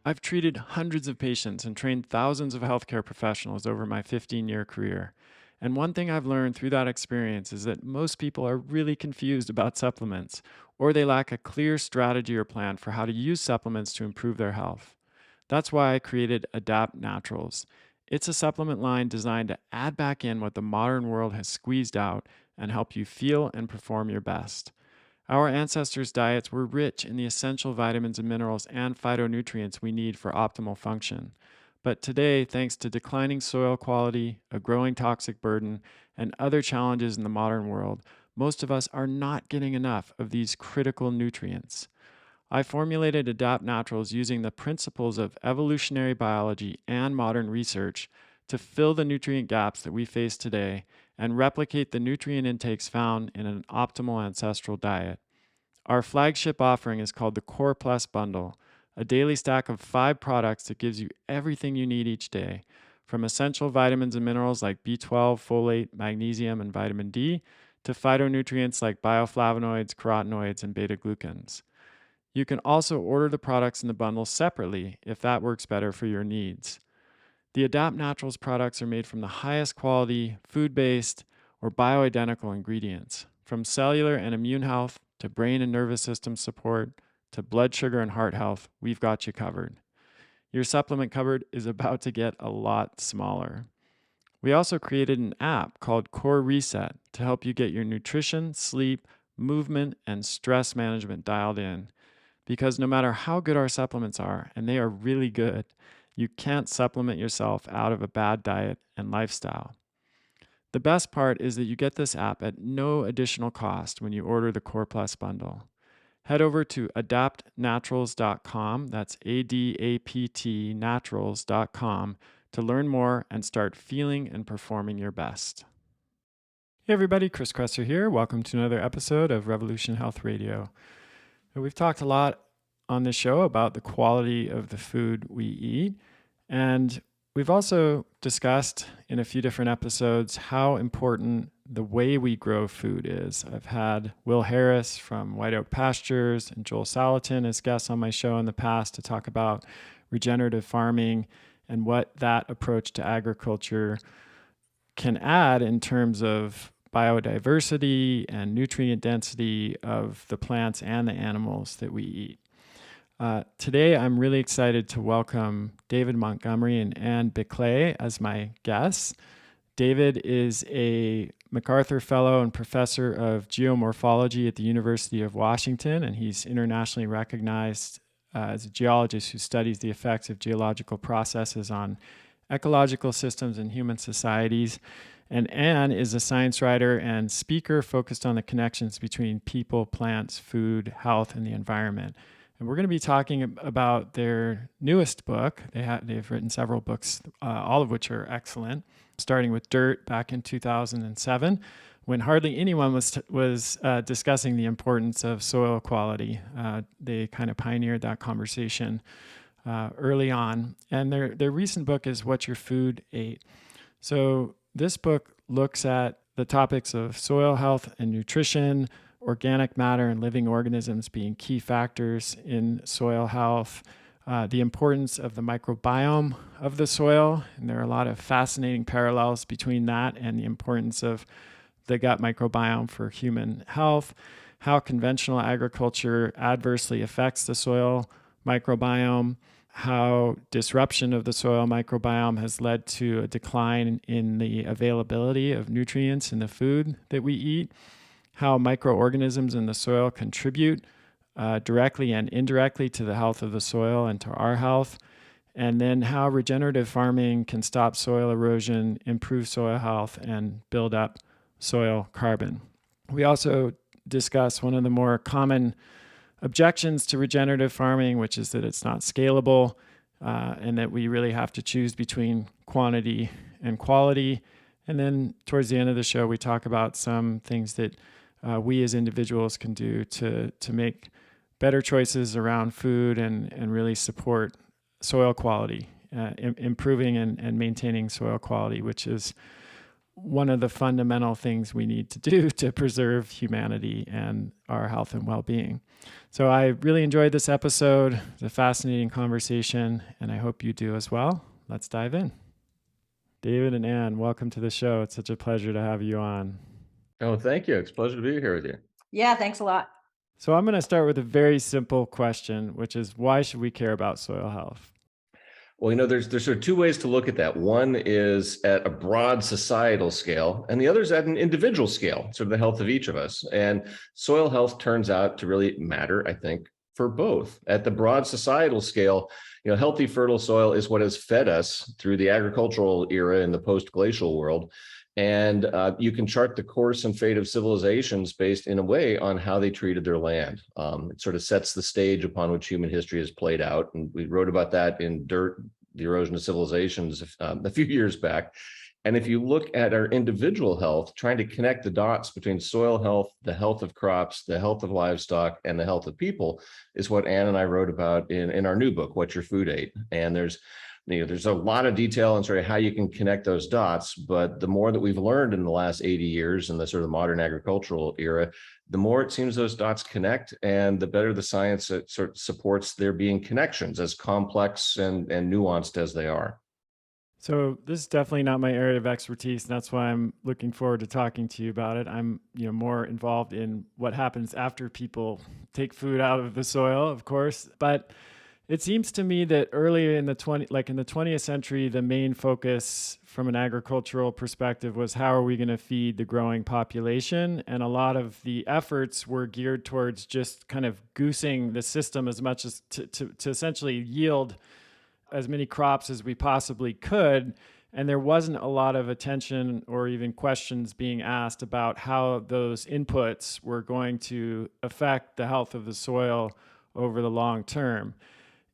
I've treated hundreds of patients and trained thousands of healthcare professionals over my 15-year career. And one thing I've learned through that experience is that most people are really confused about supplements, or they lack a clear strategy or plan for how to use supplements to improve their health. That's why I created Adapt Naturals. It's a supplement line designed to add back in what the modern world has squeezed out and help you feel and perform your best. Our ancestors' diets were rich in the essential vitamins and minerals and phytonutrients we need for optimal function. But today, thanks to declining soil quality, a growing toxic burden, and other challenges in the modern world, most of us are not getting enough of these critical nutrients. I formulated Adapt Naturals using the principles of evolutionary biology and modern research to fill the nutrient gaps that we face today and replicate the nutrient intakes found in an optimal ancestral diet. Our flagship offering is called the Core Plus Bundle, a daily stack of 5 products that gives you everything you need each day, from essential vitamins and minerals like B12, folate, magnesium, and vitamin D, to phytonutrients like bioflavonoids, carotenoids, and beta-glucans. You can also order the products in the bundle separately if that works better for your needs. The Adapt Naturals products are made from the highest quality, food-based, or bioidentical ingredients. From cellular and immune health to brain and nervous system support to blood sugar and heart health, we've got you covered. Your supplement cupboard is about to get a lot smaller. We also created an app called Core Reset to help you get your nutrition, sleep, movement, and stress management dialed in. Because no matter how good our supplements are, and they are really good, you can't supplement yourself out of a bad diet and lifestyle. The best part is that you get this app at no additional cost when you order the Core Plus bundle. Head over to adaptnaturals.com, that's ADAPT naturals.com, to learn more and start feeling and performing your best. Hey everybody, Chris Kresser here. Welcome to another episode of Revolution Health Radio. We've talked a lot on this show about the quality of the food we eat, and we've also discussed in a few different episodes how important the way we grow food is. I've had Will Harris from White Oak Pastures and Joel Salatin as guests on my show in the past to talk about regenerative farming and what that approach to agriculture can add in terms of biodiversity and nutrient density of the plants and the animals that we eat. Today, I'm really excited to welcome David Montgomery and Anne Biklé as my guests. David is a MacArthur Fellow and Professor of Geomorphology at the University of Washington, and he's internationally recognized as a geologist who studies the effects of geological processes on ecological systems and human societies. And Anne is a science writer and speaker focused on the connections between people, plants, food, health, and the environment. And we're going to be talking about their newest book. They've written several books, all of which are excellent, starting with Dirt back in 2007, when hardly anyone was discussing the importance of soil quality. They kind of pioneered that conversation early on. And their recent book is What Your Food Ate. So this book looks at the topics of soil health and nutrition, organic matter and living organisms being key factors in soil health, the importance of the microbiome of the soil, and there are a lot of fascinating parallels between that and the importance of the gut microbiome for human health, how conventional agriculture adversely affects the soil microbiome, how disruption of the soil microbiome has led to a decline in the availability of nutrients in the food that we eat, how microorganisms in the soil contribute directly and indirectly to the health of the soil and to our health, and then how regenerative farming can stop soil erosion, improve soil health, and build up soil carbon. We also discuss one of the more common objections to regenerative farming, which is that it's not scalable and that we really have to choose between quantity and quality. And then towards the end of the show, we talk about some things that we as individuals can do to make better choices around food and really support soil quality, improving and maintaining soil quality, which is one of the fundamental things we need to do to preserve humanity and our health and well-being. So I really enjoyed this episode. It's a fascinating conversation, and I hope you do as well. Let's dive in. David and Anne, welcome to the show. It's such a pleasure to have you on. Oh, thank you. It's a pleasure to be here with you. Yeah, thanks a lot. So I'm going to start with a very simple question, which is, why should we care about soil health? Well, there's sort of two ways to look at that. One is at a broad societal scale, and the other is at an individual scale, sort of the health of each of us. And soil health turns out to really matter, I think, for both. At the broad societal scale, healthy, fertile soil is what has fed us through the agricultural era in the post-glacial world. And you can chart the course and fate of civilizations based in a way on how they treated their land. It sort of sets the stage upon which human history has played out. And we wrote about that in Dirt, the Erosion of Civilizations a few years back. And if you look at our individual health, trying to connect the dots between soil health, the health of crops, the health of livestock, and the health of people is what Anne and I wrote about in our new book, What Your Food Ate. And there's a lot of detail on sort of how you can connect those dots, but the more that we've learned in the last 80 years in the sort of modern agricultural era, the more it seems those dots connect, and the better the science that sort of supports there being connections, as complex and nuanced as they are. So this is definitely not my area of expertise, and that's why I'm looking forward to talking to you about it. I'm, more involved in what happens after people take food out of the soil, of course, but it seems to me that earlier in the 20th century, the main focus from an agricultural perspective was how are we going to feed the growing population? And a lot of the efforts were geared towards just kind of goosing the system as much as to essentially yield as many crops as we possibly could. And there wasn't a lot of attention or even questions being asked about how those inputs were going to affect the health of the soil over the long term.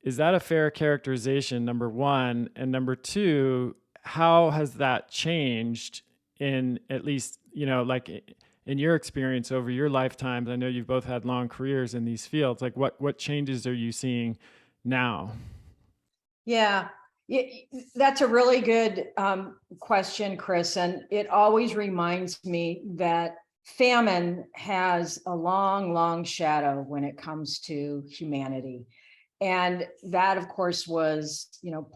Is that a fair characterization, number one? And number two, how has that changed in at least, in your experience over your lifetimes? I know you've both had long careers in these fields. Like what changes are you seeing now? Yeah, that's a really good question, Chris. And it always reminds me that famine has a long, long shadow when it comes to humanity. And that, of course, was,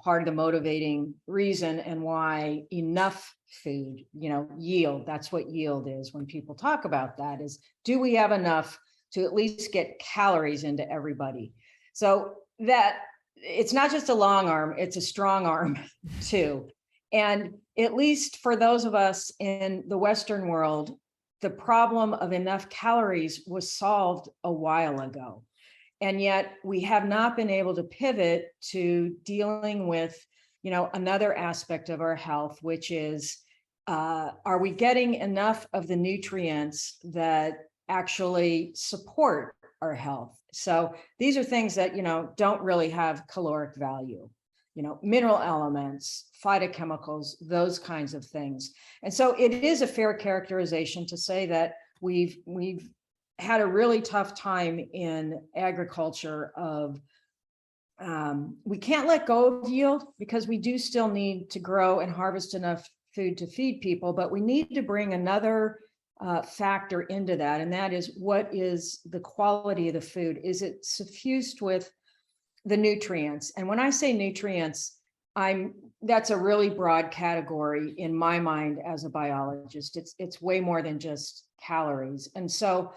part of the motivating reason and why enough food, yield, that's what yield is when people talk about that, is do we have enough to at least get calories into everybody? So that it's not just a long arm, it's a strong arm too. And at least for those of us in the Western world, the problem of enough calories was solved a while ago. And yet we have not been able to pivot to dealing with, another aspect of our health, which is, are we getting enough of the nutrients that actually support our health? So these are things that, don't really have caloric value, mineral elements, phytochemicals, those kinds of things. And so it is a fair characterization to say that we've had a really tough time in agriculture of we can't let go of yield because we do still need to grow and harvest enough food to feed people, but we need to bring another factor into that, and that is, what is the quality of the food? Is it suffused with the nutrients? And when I say nutrients, that's a really broad category in my mind as a biologist. It's way more than just calories. And so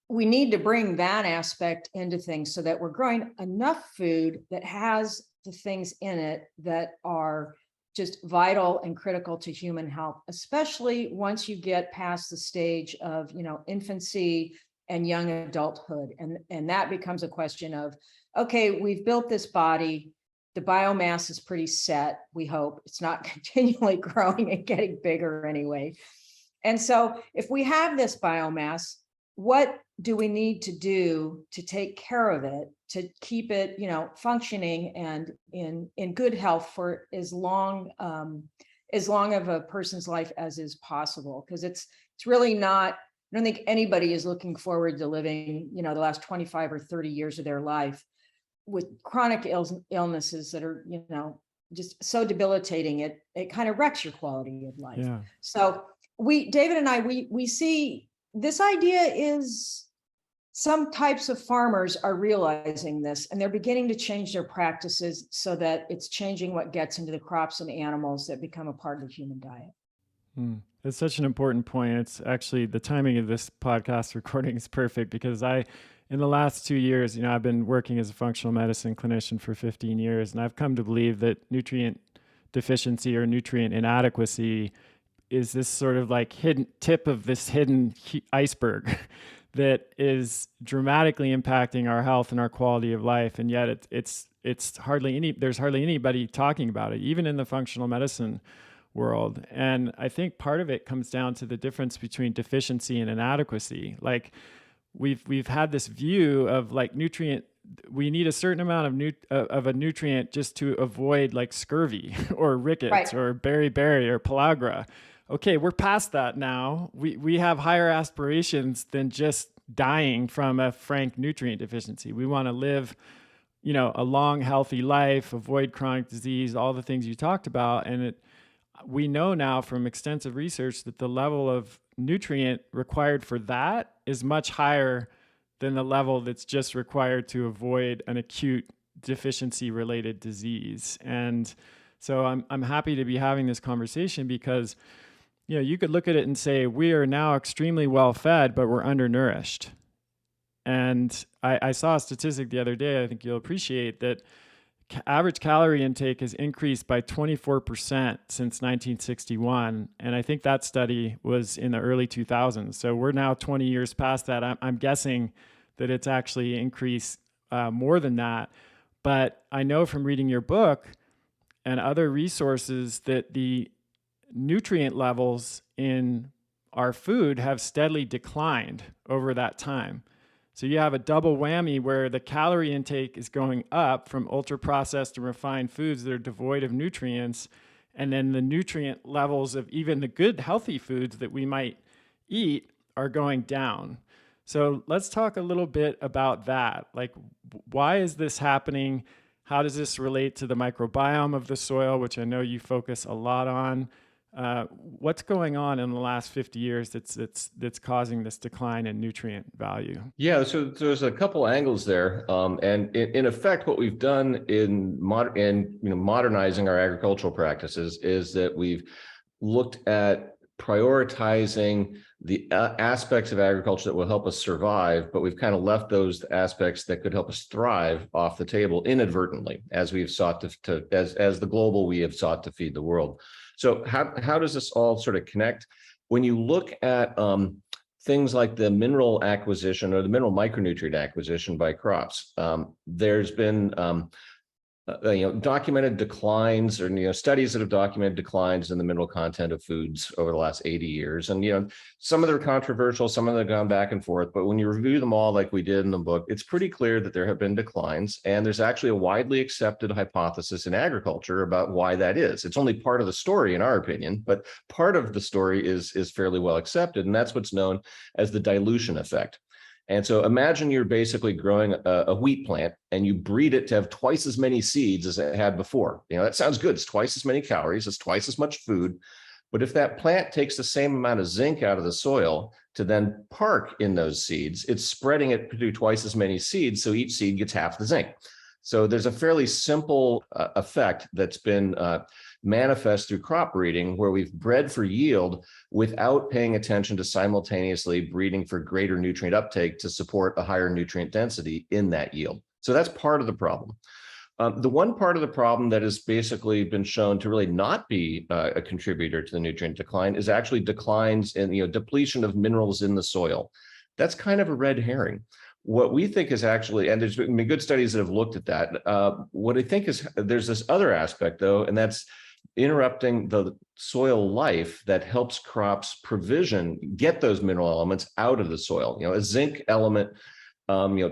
we need to bring that aspect into things so that we're growing enough food that has the things in it that are just vital and critical to human health, especially once you get past the stage of, infancy and young adulthood. And that becomes a question of, okay, we've built this body, the biomass is pretty set, we hope. It's not continually growing and getting bigger anyway. And so if we have this biomass, what do we need to do to take care of it, to keep it, functioning and in good health for as long of a person's life as is possible? Because it's really not, I don't think anybody is looking forward to living, the last 25 or 30 years of their life with chronic illnesses that are, just so debilitating. It kind of wrecks your quality of life. Yeah. So David and I, we see this idea is some types of farmers are realizing this, and they're beginning to change their practices so that it's changing what gets into the crops and animals that become a part of the human diet. It's such an important point. It's actually the timing of this podcast recording is perfect because in the last 2 years, I've been working as a functional medicine clinician for 15 years, and I've come to believe that nutrient deficiency or nutrient inadequacy is this sort of like hidden tip of this hidden iceberg that is dramatically impacting our health and our quality of life. And yet there's hardly anybody talking about it, even in the functional medicine world. And I think part of it comes down to the difference between deficiency and inadequacy. Like we've had this view of like we need a certain amount of a nutrient just to avoid like scurvy or rickets or beriberi or pellagra. Okay, we're past that now. We have higher aspirations than just dying from a frank nutrient deficiency. We want to live, a long, healthy life, avoid chronic disease, all the things you talked about. And we know now from extensive research that the level of nutrient required for that is much higher than the level that's just required to avoid an acute deficiency related disease. And so I'm happy to be having this conversation because you could look at it and say we are now extremely well fed, but we're undernourished. And I saw a statistic the other day, I think you'll appreciate, that average calorie intake has increased by 24% since 1961. And I think that study was in the early 2000s. So we're now 20 years past that. I'm guessing that it's actually increased more than that. But I know from reading your book and other resources that the nutrient levels in our food have steadily declined over that time. So you have a double whammy where the calorie intake is going up from ultra-processed and refined foods that are devoid of nutrients, and then the nutrient levels of even the good, healthy foods that we might eat are going down. So let's talk a little bit about that. Like, why is this happening? How does this relate to the microbiome of the soil, which I know you focus a lot on? What's going on in the last 50 years that's causing this decline in nutrient value? Yeah, so there's a couple angles there, and in effect, what we've done in modernizing our agricultural practices is that we've looked at prioritizing the aspects of agriculture that will help us survive, but we've kind of left those aspects that could help us thrive off the table inadvertently, as we've sought as the global we have sought to feed the world. So how does this all sort of connect? When you look at things like the mineral acquisition or the mineral micronutrient acquisition by crops, there's been documented declines or studies that have documented declines in the mineral content of foods over the last 80 years. And some of them are controversial, some of them have gone back and forth, but when you review them all like we did in the book, it's pretty clear that there have been declines, and there's actually a widely accepted hypothesis in agriculture about why that is. It's only part of the story in our opinion, but part of the story is fairly well accepted, and that's what's known as the dilution effect. And so imagine you're basically growing a wheat plant and you breed it to have twice as many seeds as it had before. That sounds good. It's twice as many calories. It's twice as much food. But if that plant takes the same amount of zinc out of the soil to then park in those seeds, it's spreading it to do twice as many seeds. So each seed gets half the zinc. So there's a fairly simple effect that's been manifest through crop breeding, where we've bred for yield without paying attention to simultaneously breeding for greater nutrient uptake to support a higher nutrient density in that yield. So that's part of the problem. The one part of the problem that has basically been shown to really not be a contributor to the nutrient decline is actually declines in depletion of minerals in the soil. That's kind of a red herring. What we think is actually, and there's been good studies that have looked at that. What I think is there's this other aspect though, and that's interrupting the soil life that helps crops get those mineral elements out of the soil. A zinc element,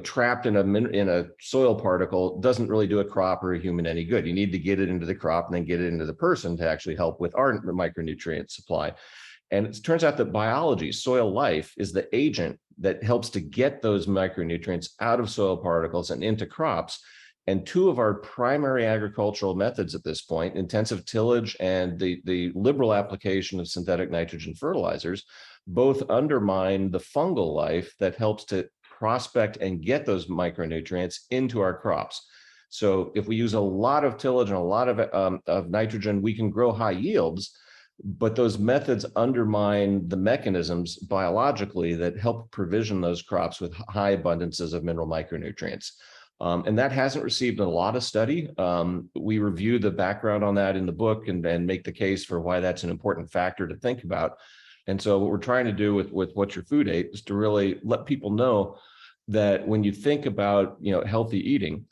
trapped in a soil particle doesn't really do a crop or a human any good. You need to get it into the crop and then get it into the person to actually help with our micronutrient supply. And it turns out that biology, soil life, is the agent that helps to get those micronutrients out of soil particles and into crops. And two of our primary agricultural methods at this point, intensive tillage and the liberal application of synthetic nitrogen fertilizers, both undermine the fungal life that helps to prospect and get those micronutrients into our crops. So if we use a lot of tillage and a lot of nitrogen, we can grow high yields, but those methods undermine the mechanisms biologically that help provision those crops with high abundances of mineral micronutrients. And that hasn't received a lot of study. We review the background on that in the book and make the case for why that's an important factor to think about. And so what we're trying to do with What's Your Food Ate is to really let people know that when you think about healthy eating,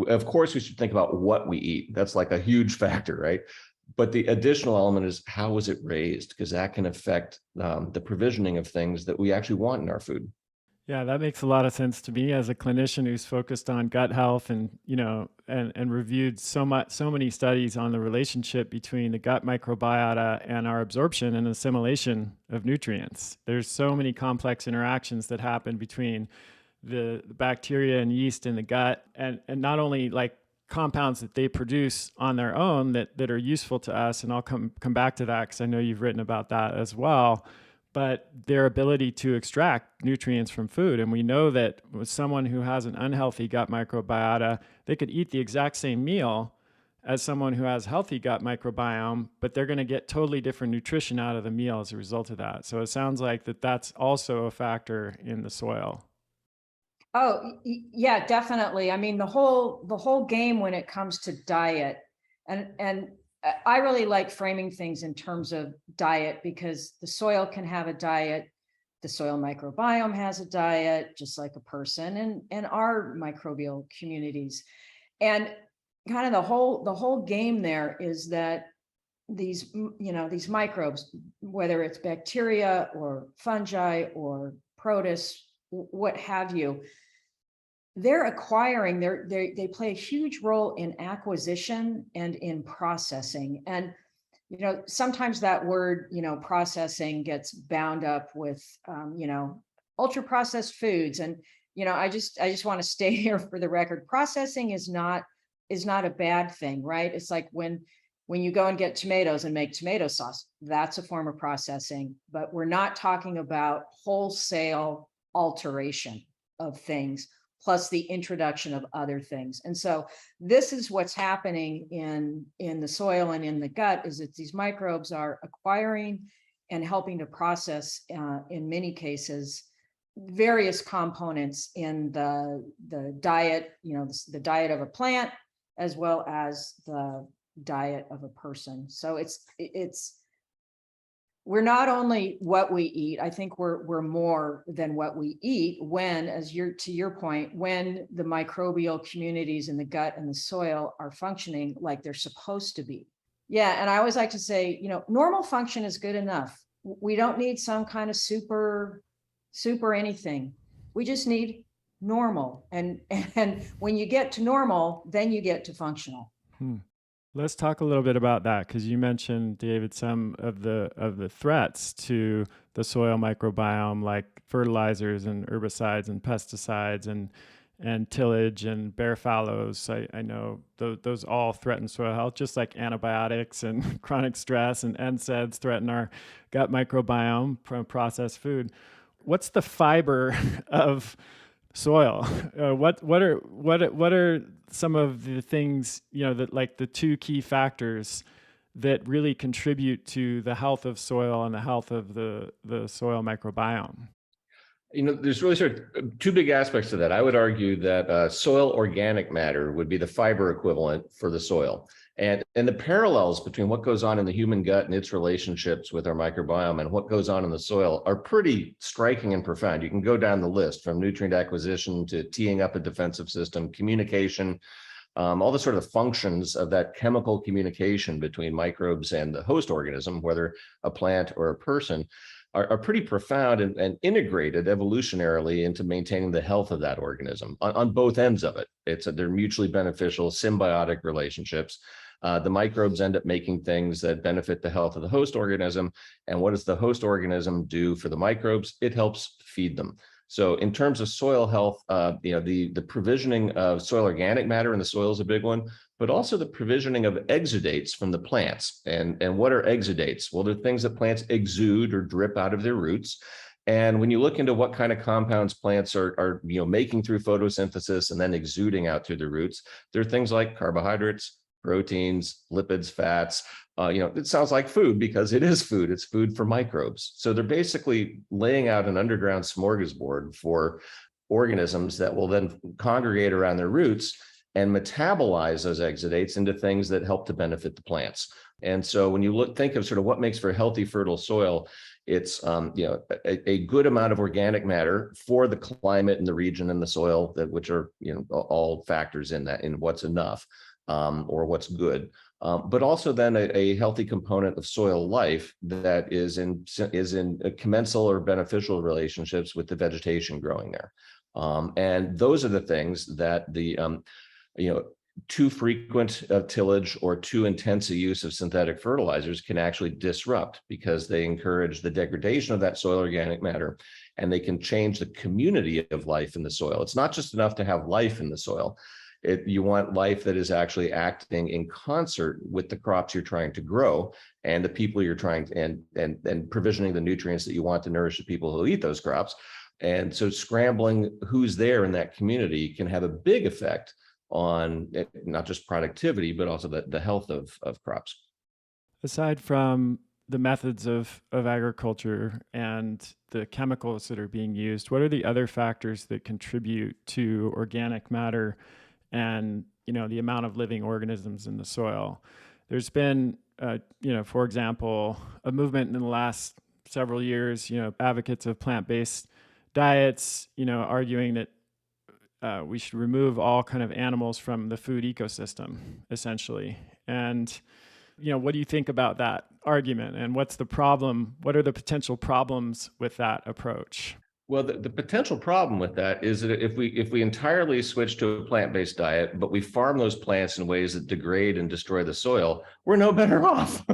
of course we should think about what we eat. That's like a huge factor, right? But the additional element is how was it raised? Because that can affect the provisioning of things that we actually want in our food. Yeah, that makes a lot of sense to me as a clinician who's focused on gut health and, and reviewed so many studies on the relationship between the gut microbiota and our absorption and assimilation of nutrients. There's so many complex interactions that happen between the bacteria and yeast in the gut, and not only like compounds that they produce on their own that are useful to us, and I'll come back to that because I know you've written about that as well, but their ability to extract nutrients from food. And we know that with someone who has an unhealthy gut microbiota, they could eat the exact same meal as someone who has healthy gut microbiome, but they're going to get totally different nutrition out of the meal as a result of that. So it sounds like that's also a factor in the soil. Oh, yeah, definitely. I mean, the whole game when it comes to diet, and I really like framing things in terms of diet, because the soil can have a diet, the soil microbiome has a diet, just like a person, and our microbial communities. And kind of the whole game there is that these microbes, whether it's bacteria or fungi or protists, what have you, they're acquiring, they play a huge role in acquisition and in processing. And sometimes that word processing gets bound up with ultra processed foods. And I just want to stay here for the record. Processing is not a bad thing, right? It's like when you go and get tomatoes and make tomato sauce, that's a form of processing. But we're not talking about wholesale alteration of things, plus the introduction of other things. And so this is what's happening in the soil and in the gut, is that these microbes are acquiring and helping to process, in many cases, various components in the diet, the diet of a plant, as well as the diet of a person. So we're not only what we eat. I think we're more than what we eat when, to your point, when the microbial communities in the gut and the soil are functioning like they're supposed to be. Yeah, and I always like to say, normal function is good enough. We don't need some kind of super anything. We just need normal. And when you get to normal, then you get to functional. Let's talk a little bit about that, because you mentioned, David, some of the threats to the soil microbiome, like fertilizers and herbicides and pesticides and tillage and bare fallows. I know those all threaten soil health, just like antibiotics and chronic stress and NSAIDs threaten our gut microbiome from processed food. What's the fiber of soil? What are some of the things, that like the two key factors that really contribute to the health of soil and the health of the soil microbiome? There's really sort of two big aspects to that. I would argue that soil organic matter would be the fiber equivalent for the soil. And the parallels between what goes on in the human gut and its relationships with our microbiome and what goes on in the soil are pretty striking and profound. You can go down the list, from nutrient acquisition to teeing up a defensive system, communication, all the sort of functions of that chemical communication between microbes and the host organism, whether a plant or a person, are pretty profound and integrated evolutionarily into maintaining the health of that organism on both ends of it. They're mutually beneficial, symbiotic relationships. The microbes end up making things that benefit the health of the host organism. And what does the host organism do for the microbes? It helps feed them. So in terms of soil health, the provisioning of soil organic matter in the soil is a big one, but also the provisioning of exudates from the plants. And what are exudates? Well, they're things that plants exude or drip out of their roots. And when you look into what kind of compounds plants are making through photosynthesis and then exuding out through the roots, there are things like carbohydrates, proteins, lipids, fats. It sounds like food because it is food. It's food for microbes. So they're basically laying out an underground smorgasbord for organisms that will then congregate around their roots and metabolize those exudates into things that help to benefit the plants. And so when you think of sort of what makes for a healthy, fertile soil, it's a good amount of organic matter for the climate and the region and the soil, which are all factors in that, in what's enough or what's good. But also then a healthy component of soil life that is in commensal or beneficial relationships with the vegetation growing there. And those are the things that the too frequent tillage or too intense a use of synthetic fertilizers can actually disrupt, because they encourage the degradation of that soil organic matter, and they can change the community of life in the soil. It's not just enough to have life in the soil. You want life that is actually acting in concert with the crops you're trying to grow and the people you're trying to, and provisioning the nutrients that you want to nourish the people who eat those crops. And so scrambling who's there in that community can have a big effect on not just productivity, but also the health of crops. Aside from the methods of agriculture and the chemicals that are being used, what are the other factors that contribute to organic matter and the amount of living organisms in the soil? There's been, for example, a movement in the last several years, advocates of plant-based diets, arguing that we should remove all kind of animals from the food ecosystem, essentially. And, what do you think about that argument? And what's the problem? What are the potential problems with that approach? Well, the potential problem with that is that if we entirely switch to a plant-based diet, but we farm those plants in ways that degrade and destroy the soil, we're no better off.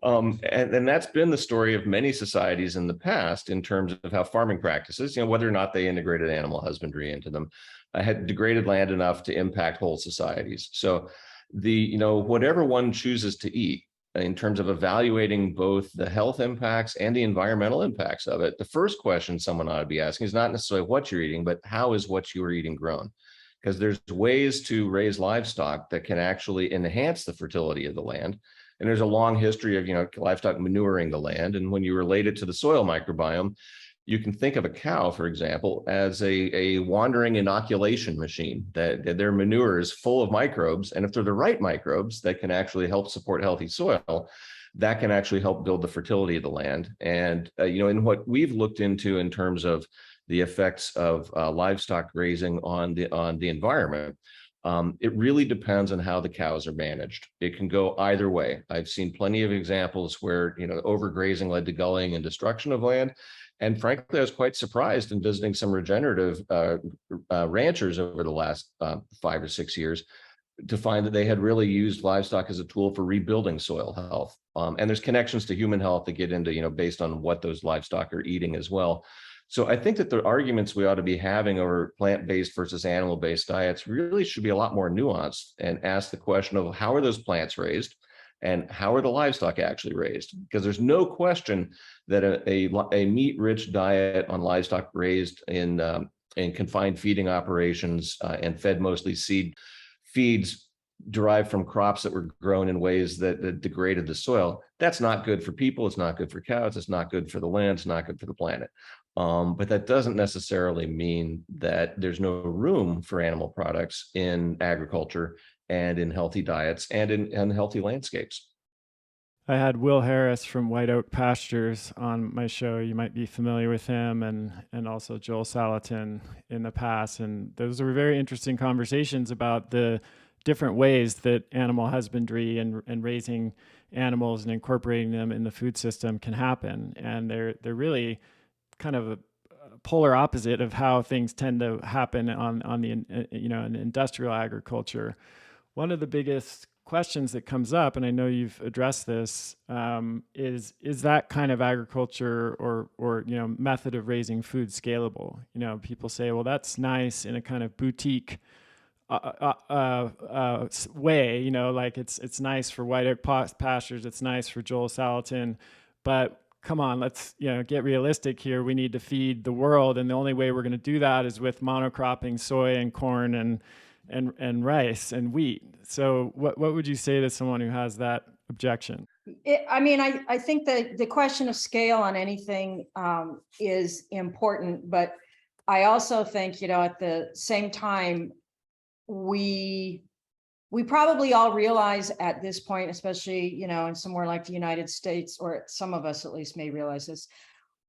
And that's been the story of many societies in the past in terms of how farming practices, whether or not they integrated animal husbandry into them, had degraded land enough to impact whole societies. So whatever one chooses to eat, in terms of evaluating both the health impacts and the environmental impacts of it, the first question someone ought to be asking is not necessarily what you're eating, but how is what you are eating grown? Because there's ways to raise livestock that can actually enhance the fertility of the land. And there's a long history of, livestock manuring the land. And when you relate it to the soil microbiome, you can think of a cow, for example, as a wandering inoculation machine, that their manure is full of microbes. And if they're the right microbes that can actually help support healthy soil, that can actually help build the fertility of the land. And, in what we've looked into in terms of the effects of livestock grazing on the environment, it really depends on how the cows are managed. It can go either way. I've seen plenty of examples where, overgrazing led to gulling and destruction of land. And frankly, I was quite surprised in visiting some regenerative ranchers over the last 5 or 6 years to find that they had really used livestock as a tool for rebuilding soil health. And there's connections to human health that get into, based on what those livestock are eating as well. So I think that the arguments we ought to be having over plant-based versus animal-based diets really should be a lot more nuanced and ask the question of how are those plants raised? And how are the livestock actually raised? Because there's no question that a meat-rich diet on livestock raised in confined feeding operations and fed mostly seed feeds derived from crops that were grown in ways that degraded the soil, that's not good for people. It's not good for cows. It's not good for the land. It's not good for the planet. But that doesn't necessarily mean that there's no room for animal products in agriculture and in healthy diets and in healthy landscapes. I had Will Harris from White Oak Pastures on my show. You might be familiar with him, and also Joel Salatin in the past. And those were very interesting conversations about the different ways that animal husbandry and raising animals and incorporating them in the food system can happen. And they're really kind of a polar opposite of how things tend to happen on the in industrial agriculture. One of the biggest questions that comes up, and I know you've addressed this, is that kind of agriculture or method of raising food scalable? People say, well, that's nice in a kind of boutique way, like it's nice for white oak pastures, it's nice for Joel Salatin, but come on, let's get realistic here. We need to feed the world, and the only way we're going to do that is with monocropping soy and corn and rice and wheat. So what would you say to someone who has that objection? I think that the question of scale on anything is important, but I also think, at the same time, we probably all realize at this point, especially, in somewhere like the United States, or some of us at least may realize this,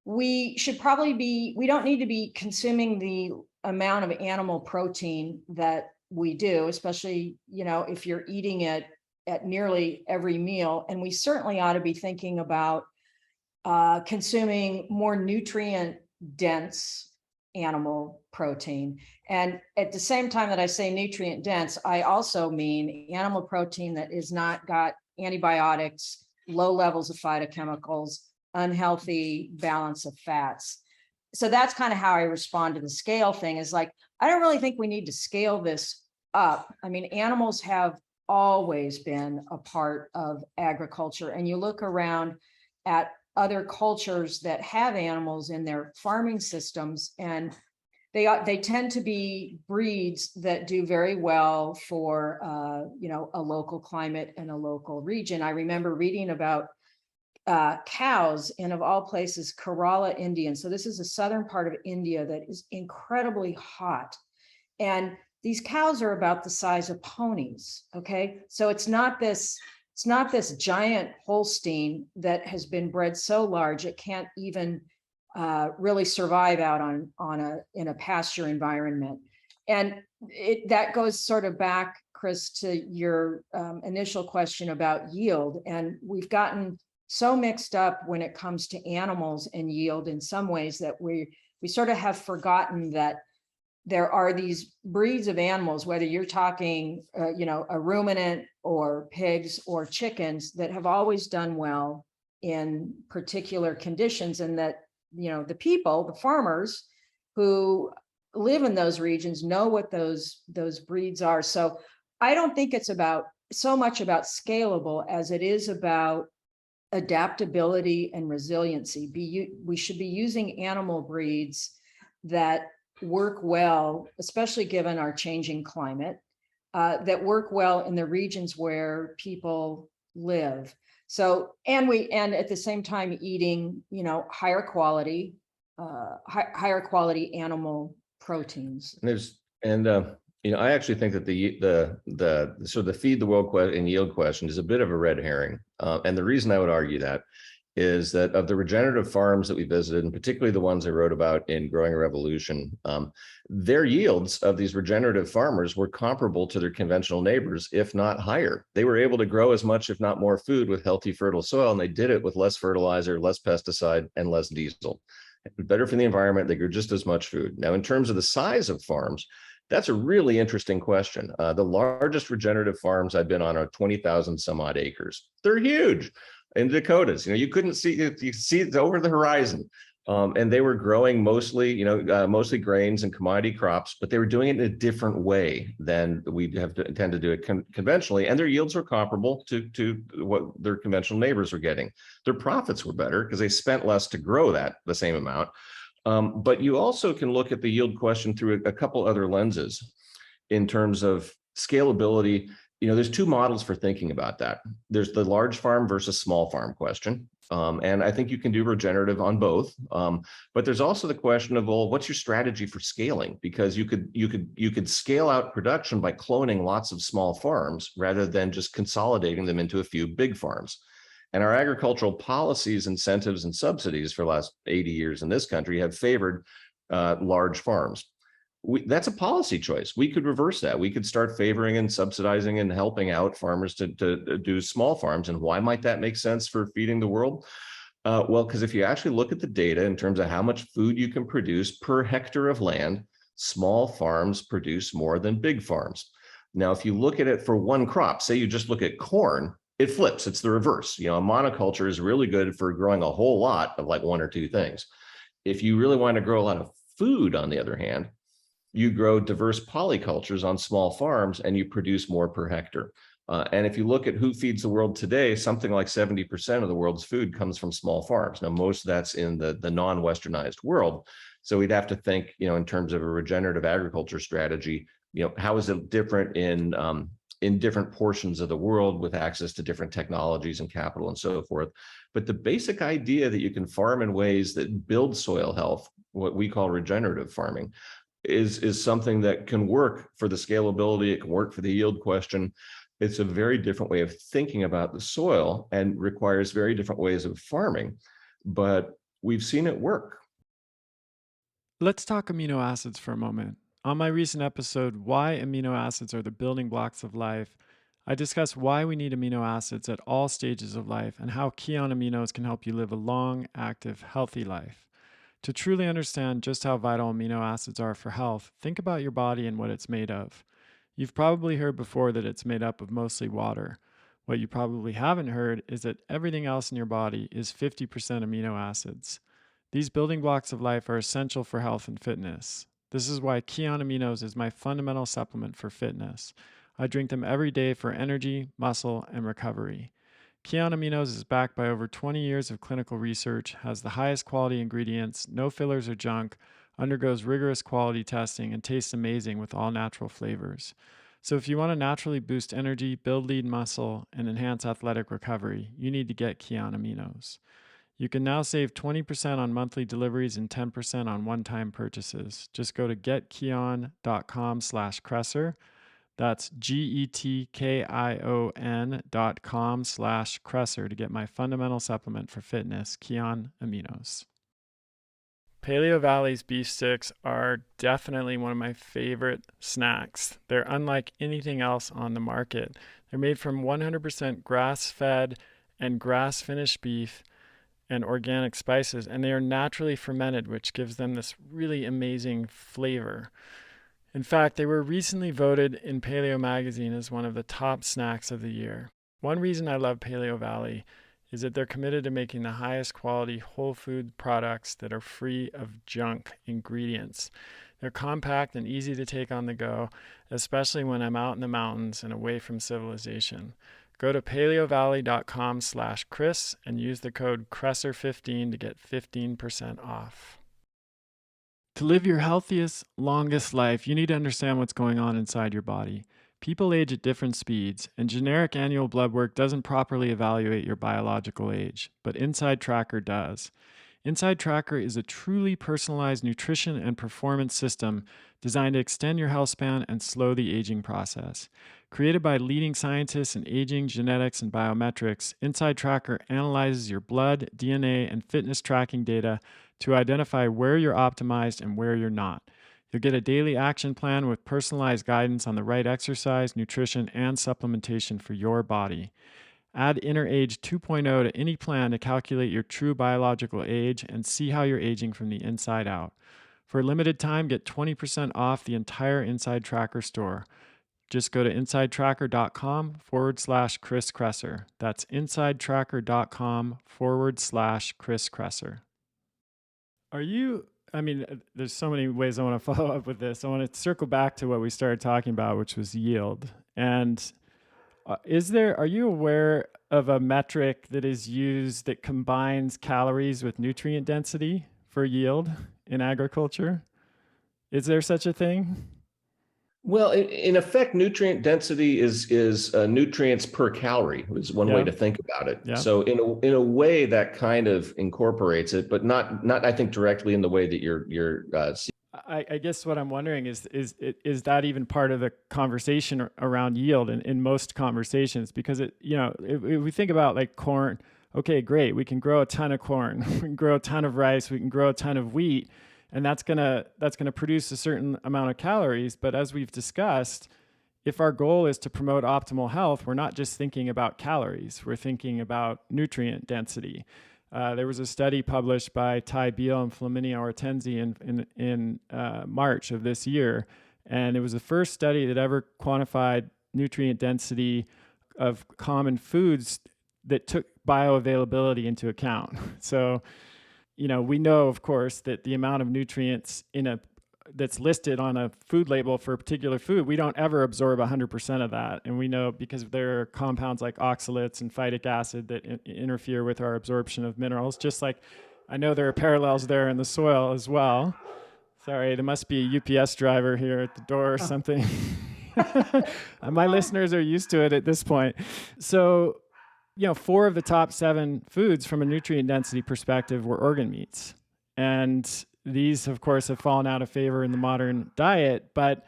we don't need to be consuming the amount of animal protein that we do, especially, if you're eating it at nearly every meal. And we certainly ought to be thinking about consuming more nutrient dense animal protein. And at the same time that I say nutrient dense, I also mean animal protein that is not got antibiotics, low levels of phytochemicals, unhealthy balance of fats. So that's kind of how I respond to the scale thing, is like, I don't really think we need to scale this up. I mean, animals have always been a part of agriculture, and you look around at other cultures that have animals in their farming systems, and they tend to be breeds that do very well for a local climate and a local region. I remember reading about cows in, of all places, Kerala, India. So this is a southern part of India that is incredibly hot, and these cows are about the size of ponies. Okay, so it's not this giant Holstein that has been bred so large it can't even really survive out in a pasture environment. And that goes sort of back, Chris, to your initial question about yield. And we've gotten so mixed up when it comes to animals and yield in some ways that we sort of have forgotten that there are these breeds of animals, whether you're talking, a ruminant or pigs or chickens, that have always done well in particular conditions, and that, the people, the farmers who live in those regions know what those breeds are. So I don't think it's so much about scalable as it is about adaptability and resiliency. We should be using animal breeds that work well, especially given our changing climate, that work well in the regions where people live. So, and at the same time eating, higher quality animal proteins. I actually think that the sort of the feed the world and yield question is a bit of a red herring. And the reason I would argue that is that of the regenerative farms that we visited, and particularly the ones I wrote about in Growing a Revolution, their yields of these regenerative farmers were comparable to their conventional neighbors, if not higher. They were able to grow as much, if not more, food with healthy, fertile soil, and they did it with less fertilizer, less pesticide, and less diesel. Better for the environment. They grew just as much food. Now, in terms of the size of farms, that's a really interesting question. The largest regenerative farms I've been on are 20,000 some odd acres. They're huge. In the Dakotas, you couldn't see it, you see it over the horizon. And they were growing mostly, mostly grains and commodity crops, but they were doing it in a different way than we tend to do it conventionally. And their yields were comparable to what their conventional neighbors were getting. Their profits were better because they spent less to grow the same amount. But you also can look at the yield question through a couple other lenses in terms of scalability. There's two models for thinking about that. There's the large farm versus small farm question. And I think you can do regenerative on both. But there's also the question of, well, what's your strategy for scaling? Because you could scale out production by cloning lots of small farms rather than just consolidating them into a few big farms. And our agricultural policies, incentives, and subsidies for the last 80 years in this country have favored large farms. That's a policy choice. We could reverse that. We could start favoring and subsidizing and helping out farmers to do small farms. And why might that make sense for feeding the world? Well, because if you actually look at the data in terms of how much food you can produce per hectare of land, small farms produce more than big farms. Now, if you look at it for one crop, say you just look at corn, it flips. It's the reverse. A monoculture is really good for growing a whole lot of like one or two things. If you really want to grow a lot of food, on the other hand, you grow diverse polycultures on small farms and you produce more per hectare. And if you look at who feeds the world today, something like 70% of the world's food comes from small farms. Now, most of that's in the non-Westernized world. So we'd have to think, in terms of a regenerative agriculture strategy, how is it different in different portions of the world with access to different technologies and capital and so forth. But the basic idea that you can farm in ways that build soil health, what we call regenerative farming, is something that can work for the scalability. It can work for the yield question. It's a very different way of thinking about the soil and requires very different ways of farming, but we've seen it work. Let's talk amino acids for a moment. On my recent episode, Why Amino Acids Are the Building Blocks of Life, I discuss why we need amino acids at all stages of life and how Kion aminos can help you live a long, active, healthy life. To truly understand just how vital amino acids are for health, think about your body and what it's made of. You've probably heard before that it's made up of mostly water. What you probably haven't heard is that everything else in your body is 50% amino acids. These building blocks of life are essential for health and fitness. This is why Kion Aminos is my fundamental supplement for fitness. I drink them every day for energy, muscle, and recovery. Kion Aminos is backed by over 20 years of clinical research, has the highest quality ingredients, no fillers or junk, undergoes rigorous quality testing, and tastes amazing with all natural flavors. So if you want to naturally boost energy, build lean muscle, and enhance athletic recovery, you need to get Kion Aminos. You can now save 20% on monthly deliveries and 10% on one-time purchases. Just go to getkion.com/Kresser. That's getkion.com/Kresser to get my fundamental supplement for fitness, Kion Aminos. Paleo Valley's beef sticks are definitely one of my favorite snacks. They're unlike anything else on the market. They're made from 100% grass-fed and grass-finished beef and organic spices, and they are naturally fermented, which gives them this really amazing flavor. In fact, they were recently voted in Paleo Magazine as one of the top snacks of the year. One reason I love Paleo Valley is that they're committed to making the highest quality whole food products that are free of junk ingredients. They're compact and easy to take on the go, especially when I'm out in the mountains and away from civilization. Go to paleovalley.com/Chris and use the code Kresser15 to get 15% off. To live your healthiest, longest life, you need to understand what's going on inside your body. People age at different speeds, and generic annual blood work doesn't properly evaluate your biological age, but Inside Tracker does. Inside Tracker is a truly personalized nutrition and performance system designed to extend your health span and slow the aging process. Created by leading scientists in aging, genetics, and biometrics, Inside Tracker analyzes your blood, DNA, and fitness tracking data to identify where you're optimized and where you're not. You'll get a daily action plan with personalized guidance on the right exercise, nutrition, and supplementation for your body. Add Inner Age 2.0 to any plan to calculate your true biological age and see how you're aging from the inside out. For a limited time, get 20% off the entire Inside Tracker store. Just go to insidetracker.com/Chris Kresser. That's insidetracker.com/Chris Kresser. There's so many ways I want to follow up with this. I want to circle back to what we started talking about, which was yield. And are you aware of a metric that is used that combines calories with nutrient density for yield in agriculture? Is there such a thing? Well, in effect, nutrient density is nutrients per calorie is one way to think about it. Yeah. So in a way that kind of incorporates it, but not I think directly in the way that you're I guess what I'm wondering is that even part of the conversation around yield in most conversations? Because if we think about like corn, okay, great, we can grow a ton of corn, we can grow a ton of rice, we can grow a ton of wheat, and that's gonna produce a certain amount of calories. But as we've discussed, if our goal is to promote optimal health, we're not just thinking about calories, we're thinking about nutrient density. There was a study published by Ty Beal and Flaminio Ortenzi in March of this year, And it was the first study that ever quantified nutrient density of common foods that took bioavailability into account. So, we know, of course, that the amount of nutrients that's listed on a food label for a particular food, we don't ever absorb 100% of that. And we know because there are compounds like oxalates and phytic acid that interfere with our absorption of minerals, just like I know there are parallels there in the soil as well. Sorry, there must be a UPS driver here at the door or something. My listeners are used to it at this point. So, 4 of the top 7 foods from a nutrient density perspective were organ meats. And these, of course, have fallen out of favor in the modern diet. But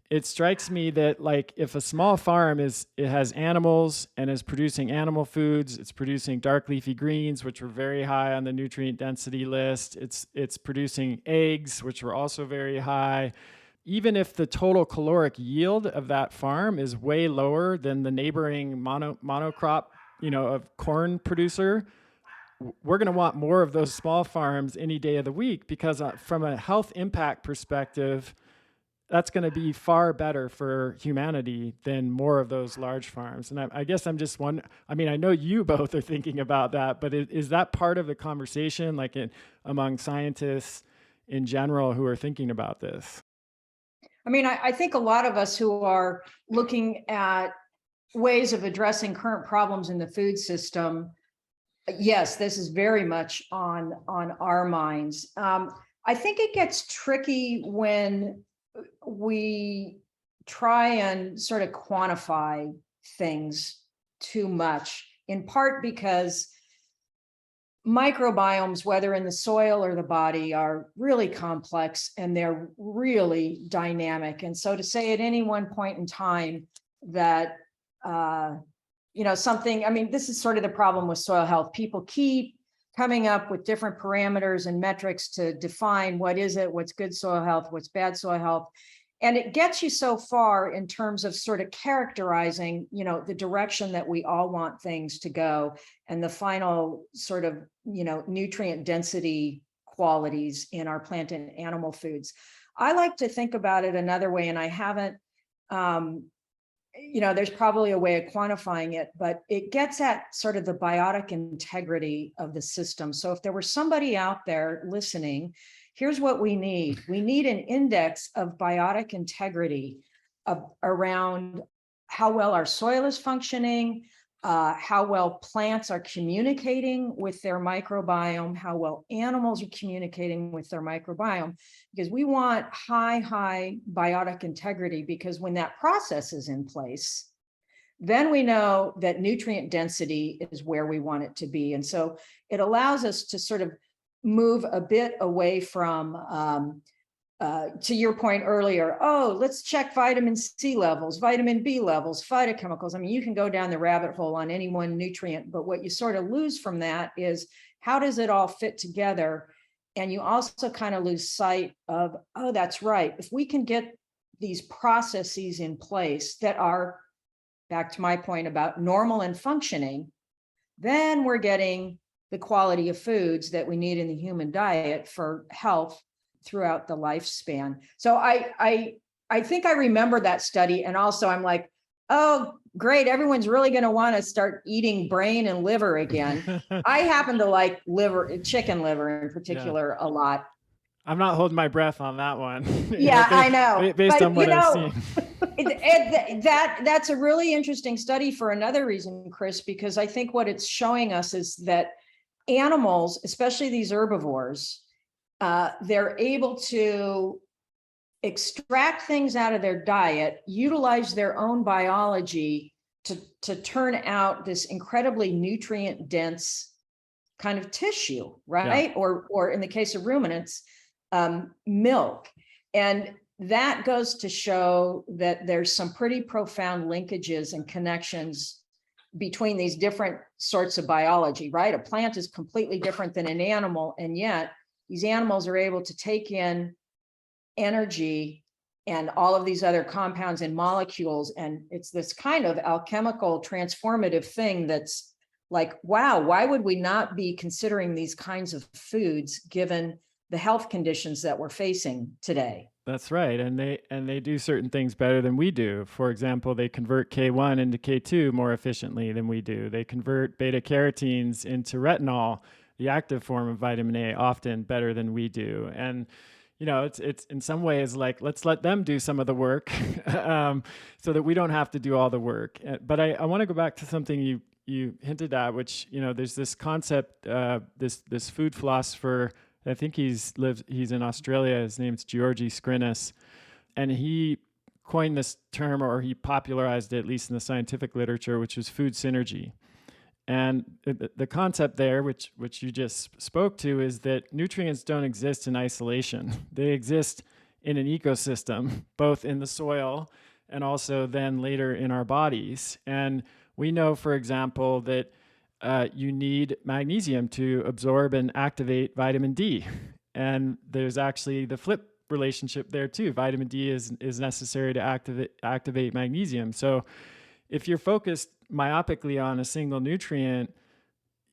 it strikes me that, like, if a small farm it has animals and is producing animal foods, it's producing dark leafy greens, which were very high on the nutrient density list. It's producing eggs, which were also very high. Even if the total caloric yield of that farm is way lower than the neighboring monocrop, of corn producer, we're going to want more of those small farms any day of the week, because from a health impact perspective, that's going to be far better for humanity than more of those large farms. And I guess I'm just wondering, I know you both are thinking about that, but is that part of the conversation, like among scientists in general who are thinking about this? I think a lot of us who are looking at ways of addressing current problems in the food system, yes, this is very much on our minds. I think it gets tricky when we try and sort of quantify things too much, in part because microbiomes, whether in the soil or the body, are really complex and they're really dynamic. And so to say at any one point in time that something, this is sort of the problem with soil health. People keep coming up with different parameters and metrics to define what's good soil health, what's bad soil health. And it gets you so far in terms of sort of characterizing, the direction that we all want things to go and the final sort of, nutrient density qualities in our plant and animal foods. I like to think about it another way, and I haven't, there's probably a way of quantifying it, but it gets at sort of the biotic integrity of the system. So if there were somebody out there listening, here's what we need. We need an index of biotic integrity around how well our soil is functioning, how well plants are communicating with their microbiome, how well animals are communicating with their microbiome, because we want high biotic integrity, because when that process is in place, then we know that nutrient density is where we want it to be. And so it allows us to sort of move a bit away from, to your point earlier, let's check vitamin C levels, vitamin B levels, phytochemicals. You can go down the rabbit hole on any one nutrient, but what you sort of lose from that is how does it all fit together? And you also kind of lose sight of, that's right. If we can get these processes in place that are, back to my point about normal and functioning, then we're getting the quality of foods that we need in the human diet for health throughout the lifespan. So I think I remember that study. And also I'm like, oh, great. Everyone's really going to want to start eating brain and liver again. I happen to like chicken liver in particular, a lot. I'm not holding my breath on that one. Yeah, I know. Based on what I've seen. That's a really interesting study for another reason, Chris, because I think what it's showing us is that animals, especially these herbivores, they're able to extract things out of their diet, utilize their own biology to turn out this incredibly nutrient dense kind of tissue, right? Yeah. Or in the case of ruminants, milk. And that goes to show that there's some pretty profound linkages and connections between these different sorts of biology, right? A plant is completely different than an animal, and yet these animals are able to take in energy and all of these other compounds and molecules. And it's this kind of alchemical transformative thing that's like, wow, why would we not be considering these kinds of foods given the health conditions that we're facing today? That's right. And they do certain things better than we do. For example, they convert K1 into K2 more efficiently than we do. They convert beta carotenes into retinol, the active form of vitamin A, often better than we do. And it's in some ways like, let's let them do some of the work, so that we don't have to do all the work. But I want to go back to something you hinted at, which, there's this concept, this food philosopher. I think he's in Australia. His name's Georgi Skrinis, and he coined this term, or he popularized it, at least in the scientific literature, which was food synergy. And the concept there, which you just spoke to, is that nutrients don't exist in isolation. They exist in an ecosystem, both in the soil and also then later in our bodies. And we know, for example, that you need magnesium to absorb and activate vitamin D. And there's actually the flip relationship there too. Vitamin D is necessary to activate magnesium. So if you're focused myopically on a single nutrient,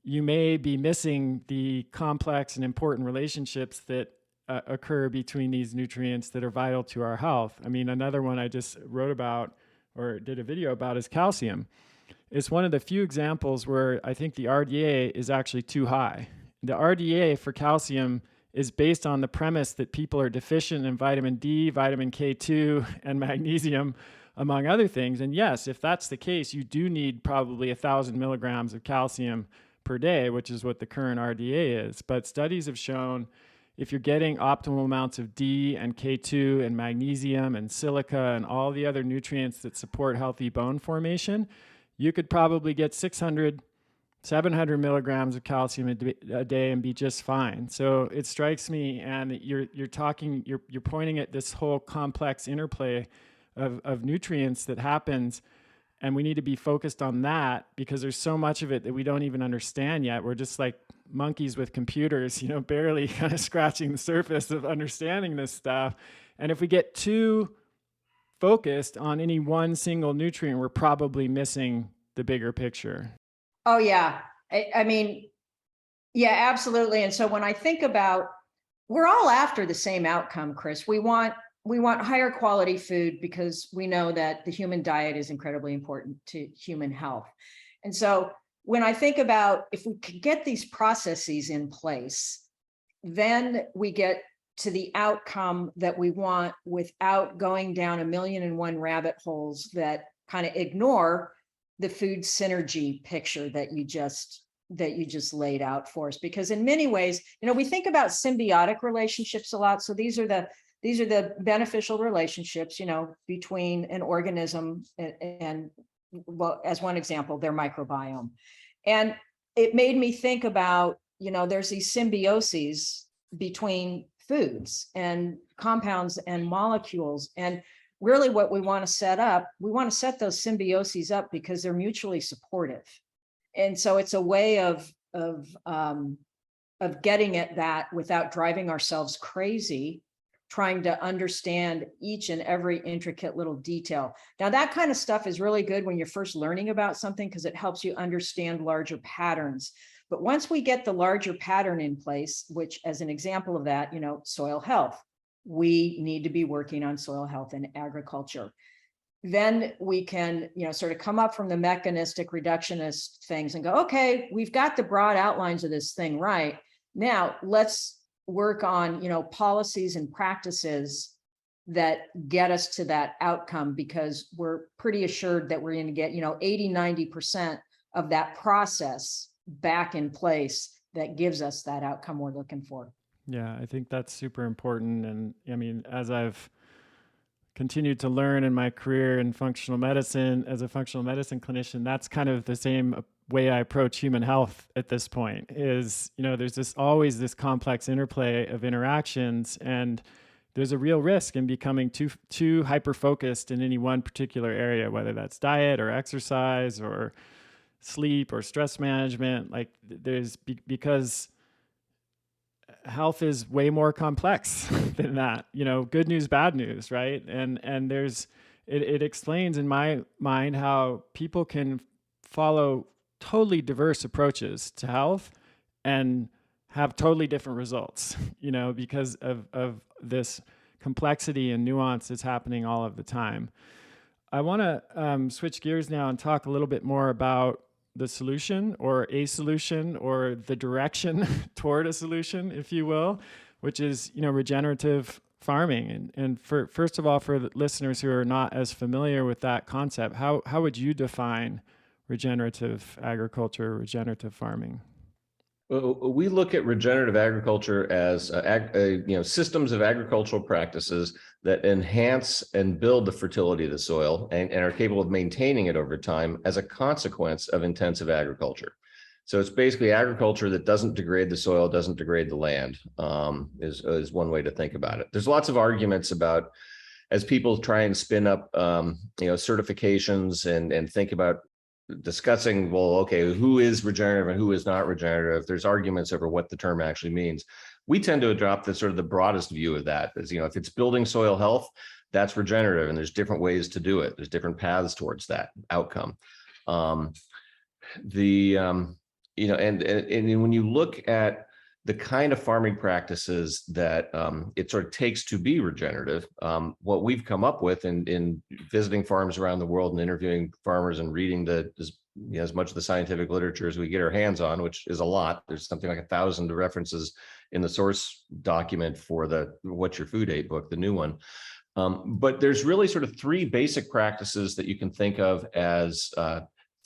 you may be missing the complex and important relationships that occur between these nutrients that are vital to our health. I mean, another one I just wrote about or did a video about is calcium. It's one of the few examples where I think the RDA is actually too high. The RDA for calcium is based on the premise that people are deficient in vitamin D, vitamin K2, and magnesium, among other things. And yes, if that's the case, you do need probably 1,000 milligrams of calcium per day, which is what the current RDA is. But studies have shown if you're getting optimal amounts of D and K2 and magnesium and silica and all the other nutrients that support healthy bone formation, you could probably get 600, 700 milligrams of calcium a day and be just fine. So it strikes me, and you're pointing at this whole complex interplay of nutrients that happens, and we need to be focused on that because there's so much of it that we don't even understand yet. We're just like monkeys with computers, barely kind of scratching the surface of understanding this stuff. And if we get too focused on any one single nutrient, we're probably missing the bigger picture. Oh, yeah. I mean, yeah, absolutely. And so when I think about, we're all after the same outcome, Chris. We want higher quality food because we know that the human diet is incredibly important to human health. And so when I think about if we could get these processes in place, then we get to the outcome that we want without going down 1,000,001 rabbit holes that kind of ignore the food synergy picture that you just laid out for us. Because in many ways, we think about symbiotic relationships a lot. So these are the beneficial relationships, between an organism and, well, as one example, their microbiome. And it made me think about, there's these symbioses between foods and compounds and molecules. And really what we want to set those symbioses up because they're mutually supportive. And so it's a way of getting at that without driving ourselves crazy, trying to understand each and every intricate little detail. Now, that kind of stuff is really good when you're first learning about something because it helps you understand larger patterns. But once we get the larger pattern in place, which as an example of that, soil health, we need to be working on soil health in agriculture. Then we can, sort of come up from the mechanistic reductionist things and go, okay, we've got the broad outlines of this thing right. Now let's work on, policies and practices that get us to that outcome, because we're pretty assured that we're going to get, 80-90% of that process back in place that gives us that outcome we're looking for. Yeah, I think that's super important. And I mean, as I've continued to learn in my career in functional medicine, as a functional medicine clinician, that's kind of the same way I approach human health at this point is, there's always this complex interplay of interactions, and there's a real risk in becoming too hyper-focused in any one particular area, whether that's diet or exercise or sleep or stress management. Like because health is way more complex than that, good news, bad news, right? And it explains in my mind how people can follow totally diverse approaches to health and have totally different results, because of this complexity and nuance is happening all of the time. I want to switch gears now and talk a little bit more about the solution or a solution or the direction toward a solution, if you will, which is, regenerative farming. And first of all, for the listeners who are not as familiar with that concept, how would you define regenerative agriculture, regenerative farming? Well, we look at regenerative agriculture as systems of agricultural practices that enhance and build the fertility of the soil and are capable of maintaining it over time as a consequence of intensive agriculture. So it's basically agriculture that doesn't degrade the soil, doesn't degrade the land, is one way to think about it. There's lots of arguments about, as people try and spin up certifications and think about discussing, well, okay, who is regenerative and who is not regenerative? There's arguments over what the term actually means. We tend to adopt the sort of the broadest view of that, as if it's building soil health, that's regenerative, and there's different ways to do it. There's different paths towards that outcome. And when you look at the kind of farming practices that it sort of takes to be regenerative, what we've come up with in visiting farms around the world and interviewing farmers and reading as much of the scientific literature as we get our hands on, which is a lot. There's something like 1,000 references in the source document for the What's Your Food Aid book, the new one. But there's really sort of three basic practices that you can think of as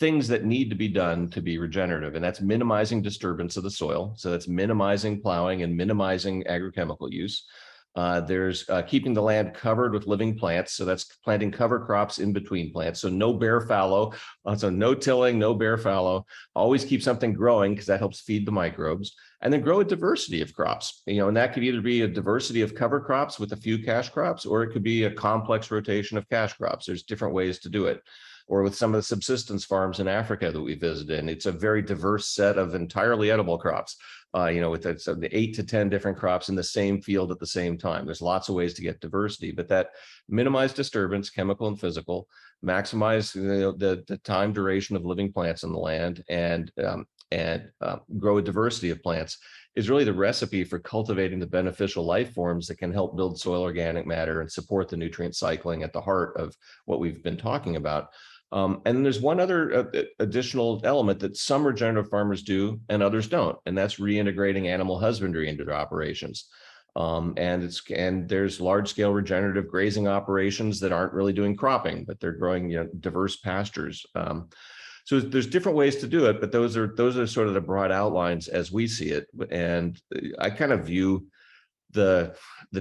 things that need to be done to be regenerative, and that's minimizing disturbance of the soil. So that's minimizing plowing and minimizing agrochemical use. There's keeping the land covered with living plants. So that's planting cover crops in between plants. So no bare fallow. So no tilling, no bare fallow. Always keep something growing because that helps feed the microbes. And then grow a diversity of crops. And that could either be a diversity of cover crops with a few cash crops, or it could be a complex rotation of cash crops. There's different ways to do it. Or with some of the subsistence farms in Africa that we visited, and it's a very diverse set of entirely edible crops, with the 8 to 10 different crops in the same field at the same time. There's lots of ways to get diversity, but that minimize disturbance, chemical and physical, maximize the time duration of living plants in the land, and grow a diversity of plants is really the recipe for cultivating the beneficial life forms that can help build soil organic matter and support the nutrient cycling at the heart of what we've been talking about. And there's one other additional element that some regenerative farmers do and others don't, and that's reintegrating animal husbandry into their operations. And there's large-scale regenerative grazing operations that aren't really doing cropping, but they're growing diverse pastures. So there's different ways to do it, but those are sort of the broad outlines as we see it. And I kind of view the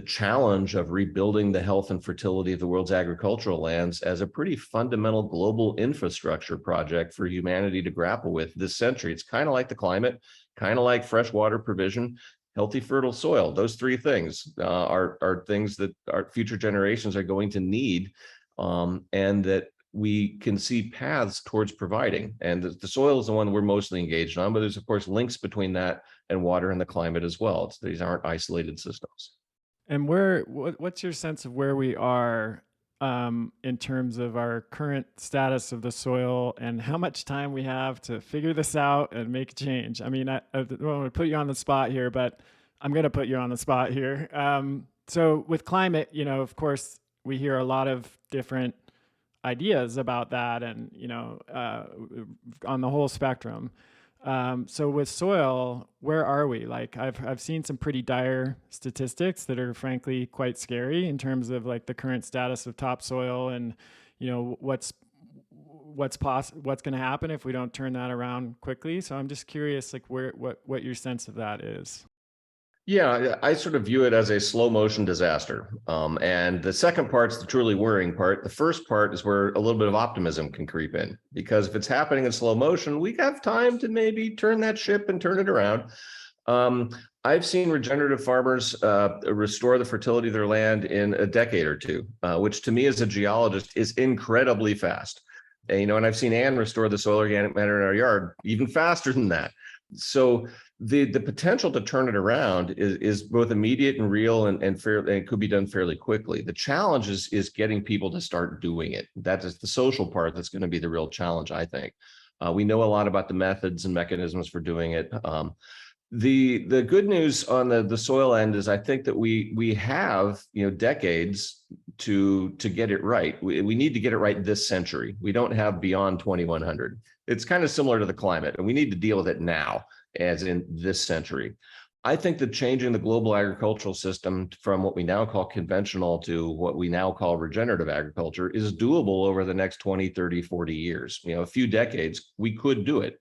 challenge of rebuilding the health and fertility of the world's agricultural lands as a pretty fundamental global infrastructure project for humanity to grapple with this century. It's kind of like the climate, kind of like fresh water provision, healthy, fertile soil. Those three things are things that our future generations are going to need, and that we can see paths towards providing. And the soil is the one we're mostly engaged on, but there's of course links between that and water and the climate as well. These aren't isolated systems. And what's your sense of where we are in terms of our current status of the soil and how much time we have to figure this out and make a change? I mean, I don't want to put you on the spot here, but I'm going to put you on the spot here. So with climate, of course, we hear a lot of different ideas about that, and on the whole spectrum. So with soil, where are we? Like I've seen some pretty dire statistics that are frankly quite scary in terms of like the current status of topsoil, and what's going to happen if we don't turn that around quickly. So I'm just curious, like what your sense of that is. Yeah, I sort of view it as a slow motion disaster. And the second part's the truly worrying part. The first part is where a little bit of optimism can creep in, because if it's happening in slow motion, we have time to maybe turn that ship and turn it around. I've seen regenerative farmers restore the fertility of their land in a decade or two, which to me as a geologist is incredibly fast. And I've seen Anne restore the soil organic matter in our yard even faster than that. So the potential to turn it around is both immediate and real, and fair, and it could be done fairly quickly. The challenge is getting people to start doing it. That is the social part that's going to be the real challenge, I think. We know a lot about the methods and mechanisms for doing it. The good news on the soil end is I think that we have, decades to get it right. We need to get it right this century. We don't have beyond 2100. It's kind of similar to the climate, and we need to deal with it now, as in this century. I think that changing the global agricultural system from what we now call conventional to what we now call regenerative agriculture is doable over the next 20, 30, 40 years. A few decades, we could do it.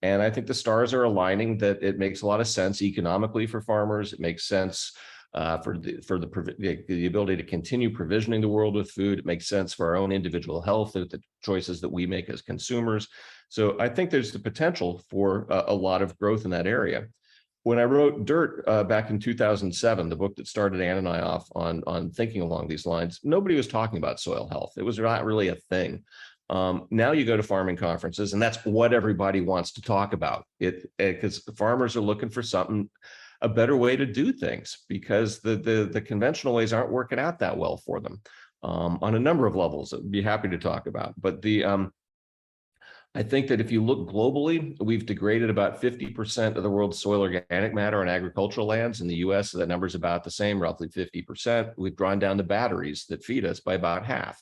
And I think the stars are aligning that it makes a lot of sense economically for farmers. It makes sense for the ability to continue provisioning the world with food. It makes sense for our own individual health, the choices that we make as consumers. So I think there's the potential for a lot of growth in that area. When I wrote Dirt back in 2007, the book that started Ann and I off on thinking along these lines, nobody was talking about soil health. It was not really a thing. Now you go to farming conferences, and that's what everybody wants to talk about. Because farmers are looking for a better way to do things, because the conventional ways aren't working out that well for them on a number of levels. I'd be happy to talk about. But I think that if you look globally, we've degraded about 50% of the world's soil organic matter on agricultural lands. In the US, that number is about the same, roughly 50%. We've drawn down the batteries that feed us by about half.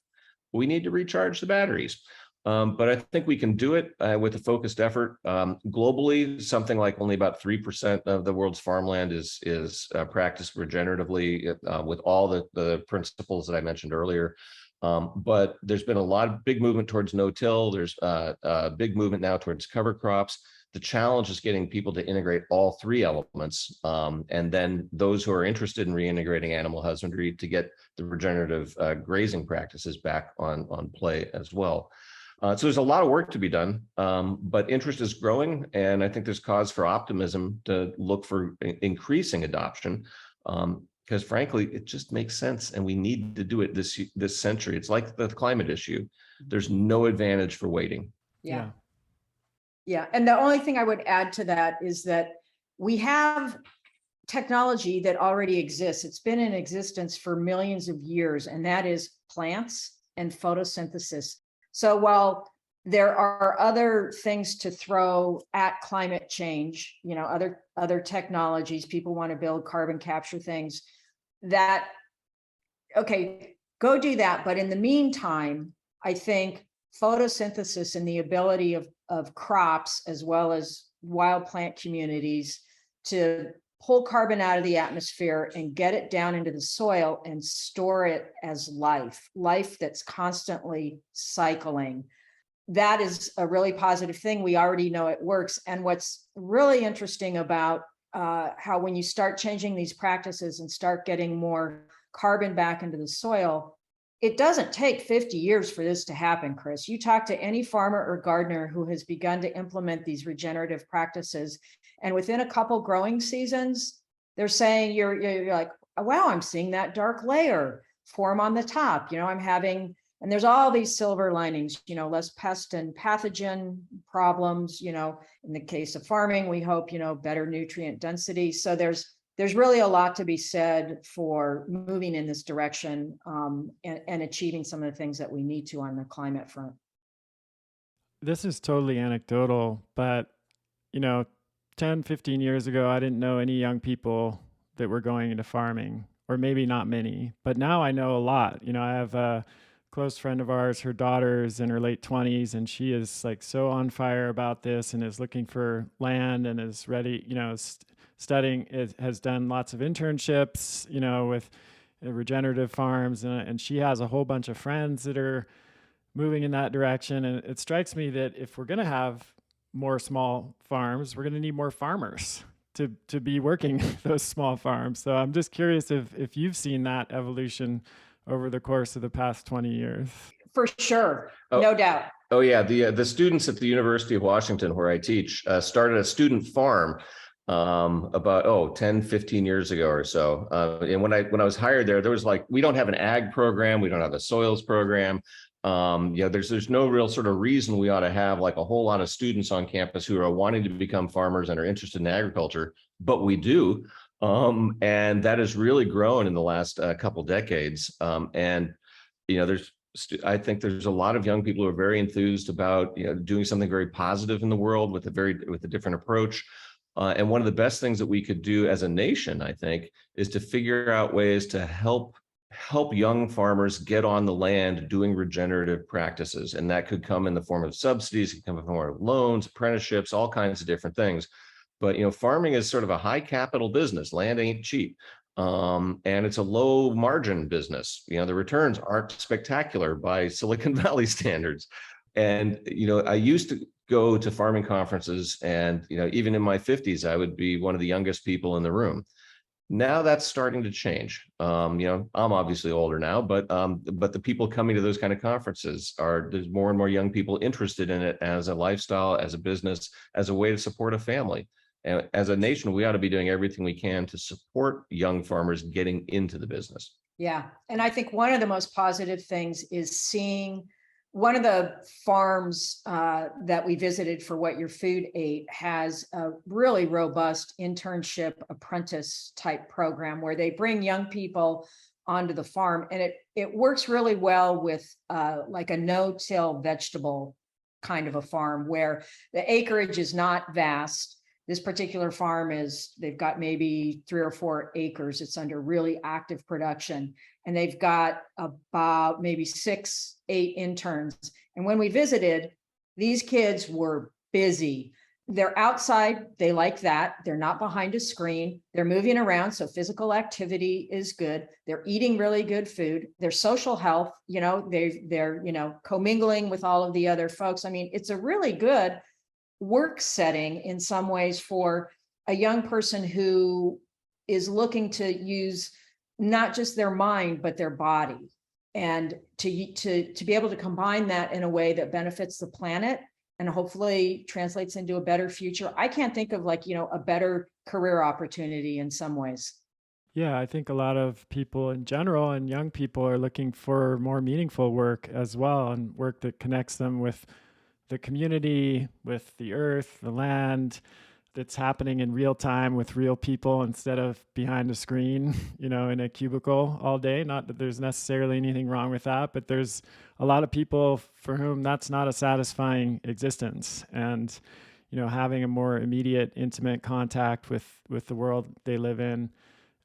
We need to recharge the batteries. But I think we can do it with a focused effort. Globally, something like only about 3% of the world's farmland is practiced regeneratively with all the principles that I mentioned earlier. But there's been a lot of big movement towards no-till. There's a big movement now towards cover crops. The challenge is getting people to integrate all three elements, and then those who are interested in reintegrating animal husbandry to get the regenerative grazing practices back on play as well. So there's a lot of work to be done, but interest is growing, and I think there's cause for optimism to look for increasing adoption, because frankly, it just makes sense, and we need to do it this century. It's like the climate issue. There's no advantage for waiting. Yeah. Yeah. And the only thing I would add to that is that we have technology that already exists. It's been in existence for millions of years, and that is plants and photosynthesis. So while there are other things to throw at climate change, other technologies, people want to build carbon capture things, okay, go do that. But in the meantime, I think photosynthesis and the ability of crops as well as wild plant communities to pull carbon out of the atmosphere and get it down into the soil and store it as life that's constantly cycling. That is a really positive thing. We already know it works. And what's really interesting about how when you start changing these practices and start getting more carbon back into the soil, it doesn't take 50 years for this to happen, Chris. You talk to any farmer or gardener who has begun to implement these regenerative practices, and within a couple growing seasons, they're saying you're like, oh, wow, I'm seeing that dark layer form on the top. I'm having, and there's all these silver linings, less pest and pathogen problems, in the case of farming, we hope, better nutrient density. So there's really a lot to be said for moving in this direction and achieving some of the things that we need to on the climate front. This is totally anecdotal, but 10, 15 years ago, I didn't know any young people that were going into farming, or maybe not many, but now I know a lot. I have a close friend of ours, her daughter's in her late 20s, and she is like so on fire about this and is looking for land and is ready, studying, has done lots of internships, with regenerative farms, and she has a whole bunch of friends that are moving in that direction. And it strikes me that if we're going to have more small farms, we're going to need more farmers to be working those small farms. So I'm just curious if you've seen that evolution over the course of the past 20 years. For sure, no doubt. Oh yeah, the students at the University of Washington, where I teach, started a student farm about 10, 15 years ago or so. And when I was hired there was like, we don't have an ag program, we don't have a soils program. There's no real sort of reason we ought to have like a whole lot of students on campus who are wanting to become farmers and are interested in agriculture, but we do. And that has really grown in the last couple decades. I think there's a lot of young people who are very enthused about doing something very positive in the world with a different approach. And one of the best things that we could do as a nation, I think, is to figure out ways to help young farmers get on the land doing regenerative practices. And that could come in the form of subsidies, it could come in the form of loans, apprenticeships, all kinds of different things. But farming is sort of a high capital business. Land ain't cheap. And it's a low margin business. The returns aren't spectacular by Silicon Valley standards. And I used to go to farming conferences, and even in my 50s, I would be one of the youngest people in the room. Now that's starting to change. I'm obviously older now, but the people coming to those kind of conferences there's more and more young people interested in it as a lifestyle, as a business, as a way to support a family. And as a nation, we ought to be doing everything we can to support young farmers getting into the business. Yeah. And I think one of the most positive things is seeing one of the farms that we visited for What Your Food Ate has a really robust internship apprentice type program where they bring young people onto the farm. And it works really well with like a no-till vegetable kind of a farm where the acreage is not vast. This particular farm they've got maybe 3 or 4 acres. It's under really active production. And they've got about maybe 6, 8 interns. And when we visited, these kids were busy. They're outside. They like that. They're not behind a screen. They're moving around. So physical activity is good. They're eating really good food. Their social health, they're commingling with all of the other folks. I mean, it's a really good work setting in some ways for a young person who is looking to use not just their mind, but their body, and to be able to combine that in a way that benefits the planet and hopefully translates into a better future. I can't think of a better career opportunity in some ways. Yeah, I think a lot of people in general and young people are looking for more meaningful work as well, and work that connects them with the community, with the earth, the land, that's happening in real time with real people instead of behind a screen, in a cubicle all day. Not that there's necessarily anything wrong with that, but there's a lot of people for whom that's not a satisfying existence. And, having a more immediate, intimate contact with the world they live in,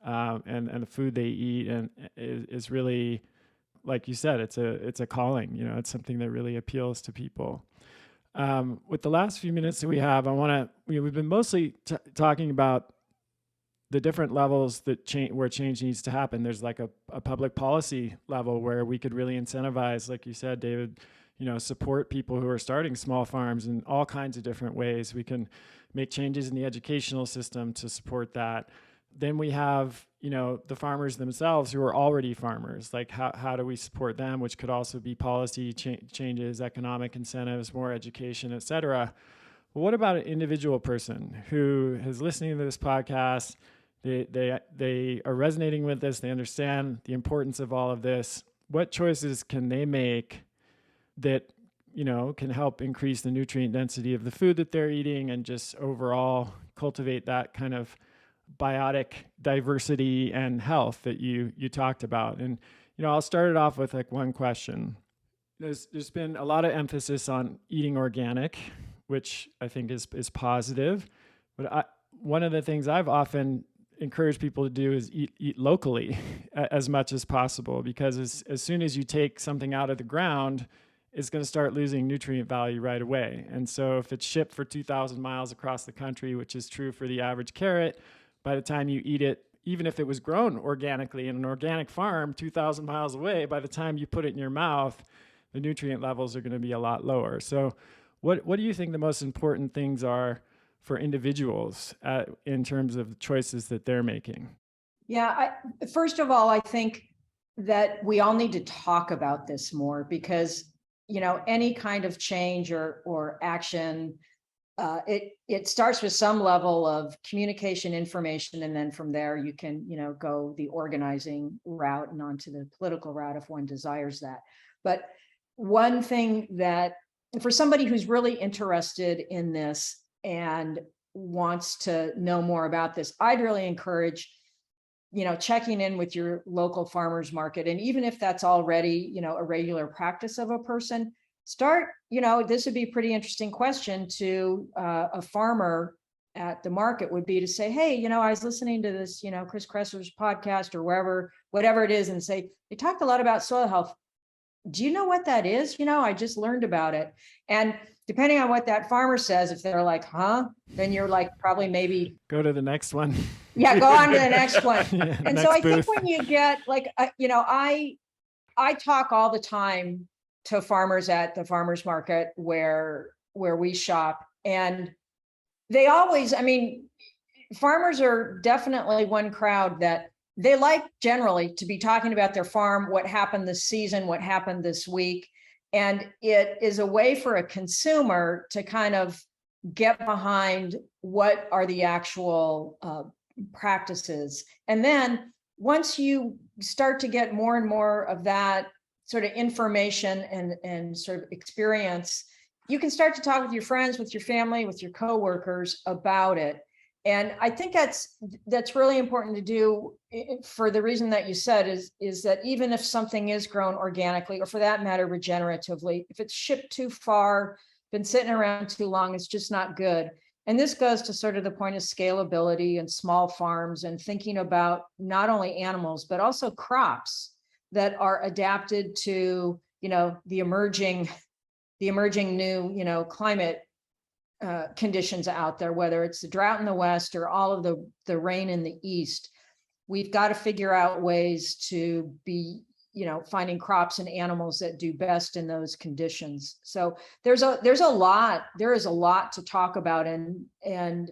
and the food they eat, and is really, like you said, it's a calling. It's something that really appeals to people. With the last few minutes that we have, we've been mostly talking about the different levels that where change needs to happen. There's like a public policy level where we could really incentivize, like you said, David, support people who are starting small farms in all kinds of different ways. We can make changes in the educational system to support that. Then we have, the farmers themselves who are already farmers. Like how do we support them, which could also be policy changes, economic incentives, more education, et cetera. But what about an individual person who is listening to this podcast? They are resonating with this. They understand the importance of all of this. What choices can they make that, can help increase the nutrient density of the food that they're eating and just overall cultivate that kind of biotic diversity and health that you talked about? And I'll start it off with one question. There's been a lot of emphasis on eating organic, which I think is positive, but one of the things I've often encouraged people to do is eat locally as much as possible, because as soon as you take something out of the ground, it's going to start losing nutrient value right away. And so if it's shipped for 2,000 miles across the country, which is true for the average carrot, by the time you eat it, even if it was grown organically in an organic farm 2,000 miles away, by the time you put it in your mouth, the nutrient levels are going to be a lot lower. So what do you think the most important things are for individuals in terms of the choices that they're making? Yeah, first of all, I think that we all need to talk about this more, because any kind of change or action, it starts with some level of communication, information, and then from there you can go the organizing route and onto the political route if one desires that. But one thing that for somebody who's really interested in this and wants to know more about this, I'd really encourage checking in with your local farmers market. And even if that's already a regular practice of a person, start, this would be a pretty interesting question to a farmer at the market would be to say, hey, I was listening to this, Chris Kresser's podcast or wherever, whatever it is, and say, they talked a lot about soil health. Do you know what that is? I just learned about it. And depending on what that farmer says, if they're like, huh, then you're like, probably maybe go to the next one. Yeah, go on to the next one. Yeah, and next so I booth. think when you get like, I talk all the time to farmers at the farmers market where we shop, and they always, farmers are definitely one crowd that they like generally to be talking about their farm, what happened this season, what happened this week. And it is a way for a consumer to kind of get behind what are the actual practices. And then once you start to get more and more of that sort of information and sort of experience, you can start to talk with your friends, with your family, with your coworkers about it. And I think that's really important to do for the reason that you said is that even if something is grown organically, or for that matter, regeneratively, if it's shipped too far, been sitting around too long, it's just not good. And this goes to sort of the point of scalability and small farms and thinking about not only animals, but also crops that are adapted to, the emerging new, climate conditions out there, whether it's the drought in the West or all of the rain in the East. We've got to figure out ways to be, finding crops and animals that do best in those conditions. So there is a lot to talk about. And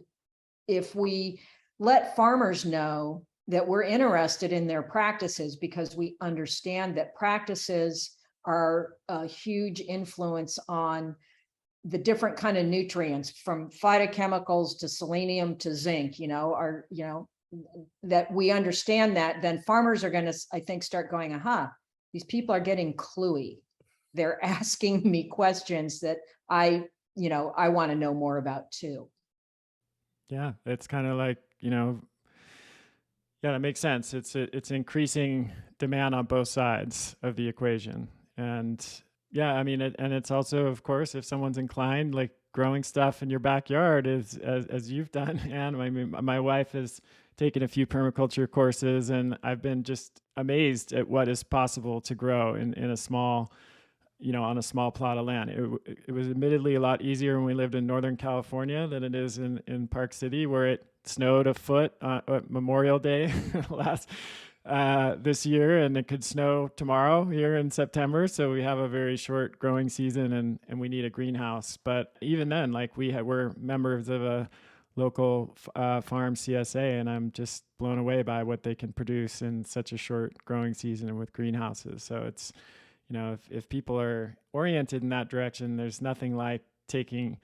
if we let farmers know that we're interested in their practices, because we understand that practices are a huge influence on the different kind of nutrients, from phytochemicals to selenium to zinc, that we understand that, then farmers are going to, I think, start going, aha, these people are getting cluey. They're asking me questions that I want to know more about too. Yeah, it's kind of like, yeah, that makes sense. It's increasing demand on both sides of the equation. And yeah, and it's also, of course, if someone's inclined, like growing stuff in your backyard is, as you've done. And my wife has taken a few permaculture courses, and I've been just amazed at what is possible to grow in a small, on a small plot of land. It was admittedly a lot easier when we lived in Northern California than it is in Park City, where it snowed a foot on Memorial Day this year, and it could snow tomorrow here in September. So we have a very short growing season, and we need a greenhouse. But even then, like we're members of a local farm CSA, and I'm just blown away by what they can produce in such a short growing season and with greenhouses. So it's, if people are oriented in that direction, there's nothing like taking,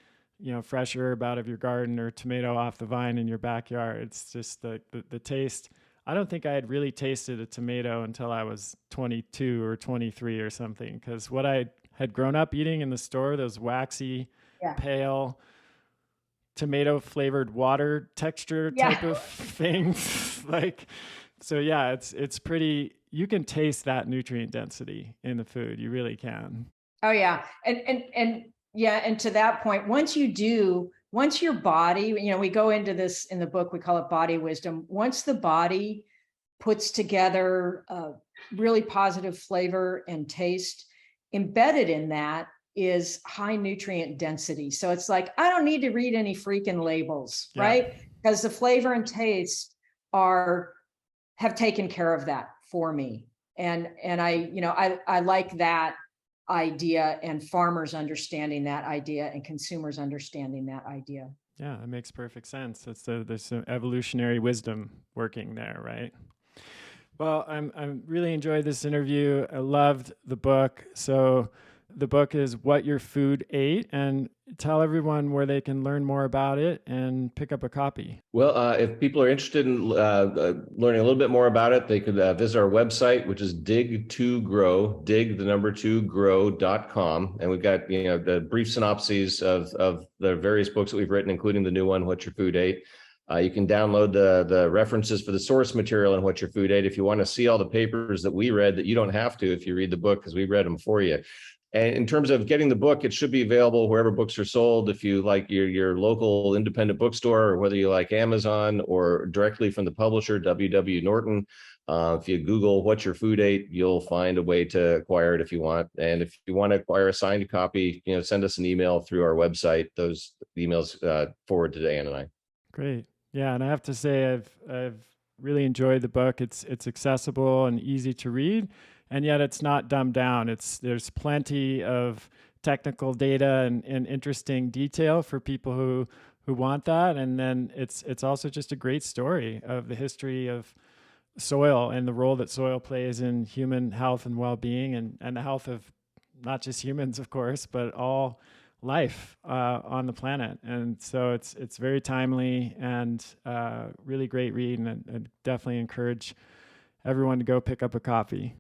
fresh herb out of your garden or tomato off the vine in your backyard. It's just the taste. I don't think I had really tasted a tomato until I was 22 or 23 or something, because what I had grown up eating in the store, those waxy, pale, tomato flavored water texture type of things. So yeah, it's pretty, you can taste that nutrient density in the food. You really can. Oh yeah. And yeah. And to that point, once your body, we go into this in the book, we call it body wisdom. Once the body puts together a really positive flavor and taste, embedded in that is high nutrient density. So it's like, I don't need to read any freaking labels, right? Because the flavor and taste have taken care of that for me. And I like that idea, and farmers understanding that idea and consumers understanding that idea. Yeah, it makes perfect sense. There's some evolutionary wisdom working there, right? Well, I'm really enjoyed this interview. I loved the book. So the book is What Your Food Ate, and tell everyone where they can learn more about it and pick up a copy. Well, if people are interested in learning a little bit more about it, they could visit our website, which is dig2grow, dig2grow.com. And we've got, the brief synopses of the various books that we've written, including the new one, What Your Food Ate. You can download the references for the source material in What Your Food Ate. If you want to see all the papers that we read, that you don't have to if you read the book, because we read them for you. And in terms of getting the book, it should be available wherever books are sold. If you like your local independent bookstore, or whether you like Amazon or directly from the publisher, W.W. Norton. If you Google "what's your food ate," you'll find a way to acquire it if you want. And if you want to acquire a signed copy, send us an email through our website. Those emails forward to Ann and I. Great. Yeah, and I have to say I've really enjoyed the book. It's accessible and easy to read, and yet it's not dumbed down. There's plenty of technical data and interesting detail for people who want that. And then it's also just a great story of the history of soil and the role that soil plays in human health and well-being, and the health of not just humans, of course, but all life on the planet. And so it's very timely and really great read, and I definitely encourage everyone to go pick up a copy.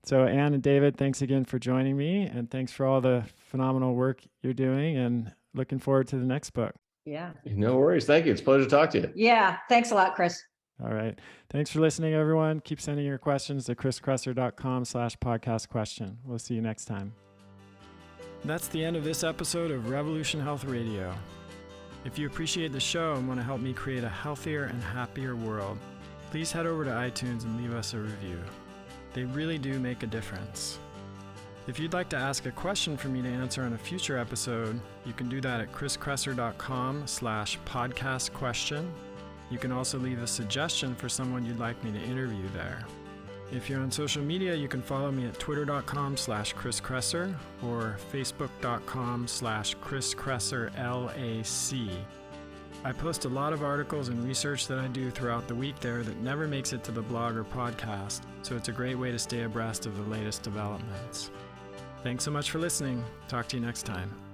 So Ann and David, thanks again for joining me, and thanks for all the phenomenal work you're doing, and looking forward to the next book. Yeah. No worries. Thank you. It's a pleasure to talk to you. Yeah. Thanks a lot, Chris. All right. Thanks for listening, everyone. Keep sending your questions to chriskresser.com/podcast question. We'll see you next time. That's the end of this episode of Revolution Health Radio. If you appreciate the show and want to help me create a healthier and happier world, please head over to iTunes and leave us a review. They really do make a difference. If you'd like to ask a question for me to answer on a future episode, you can do that at chriskresser.com/podcast question. You can also leave a suggestion for someone you'd like me to interview there. If you're on social media, you can follow me at twitter.com/chriskresser or facebook.com/chriskresserlac. I post a lot of articles and research that I do throughout the week there that never makes it to the blog or podcast, so it's a great way to stay abreast of the latest developments. Thanks so much for listening. Talk to you next time.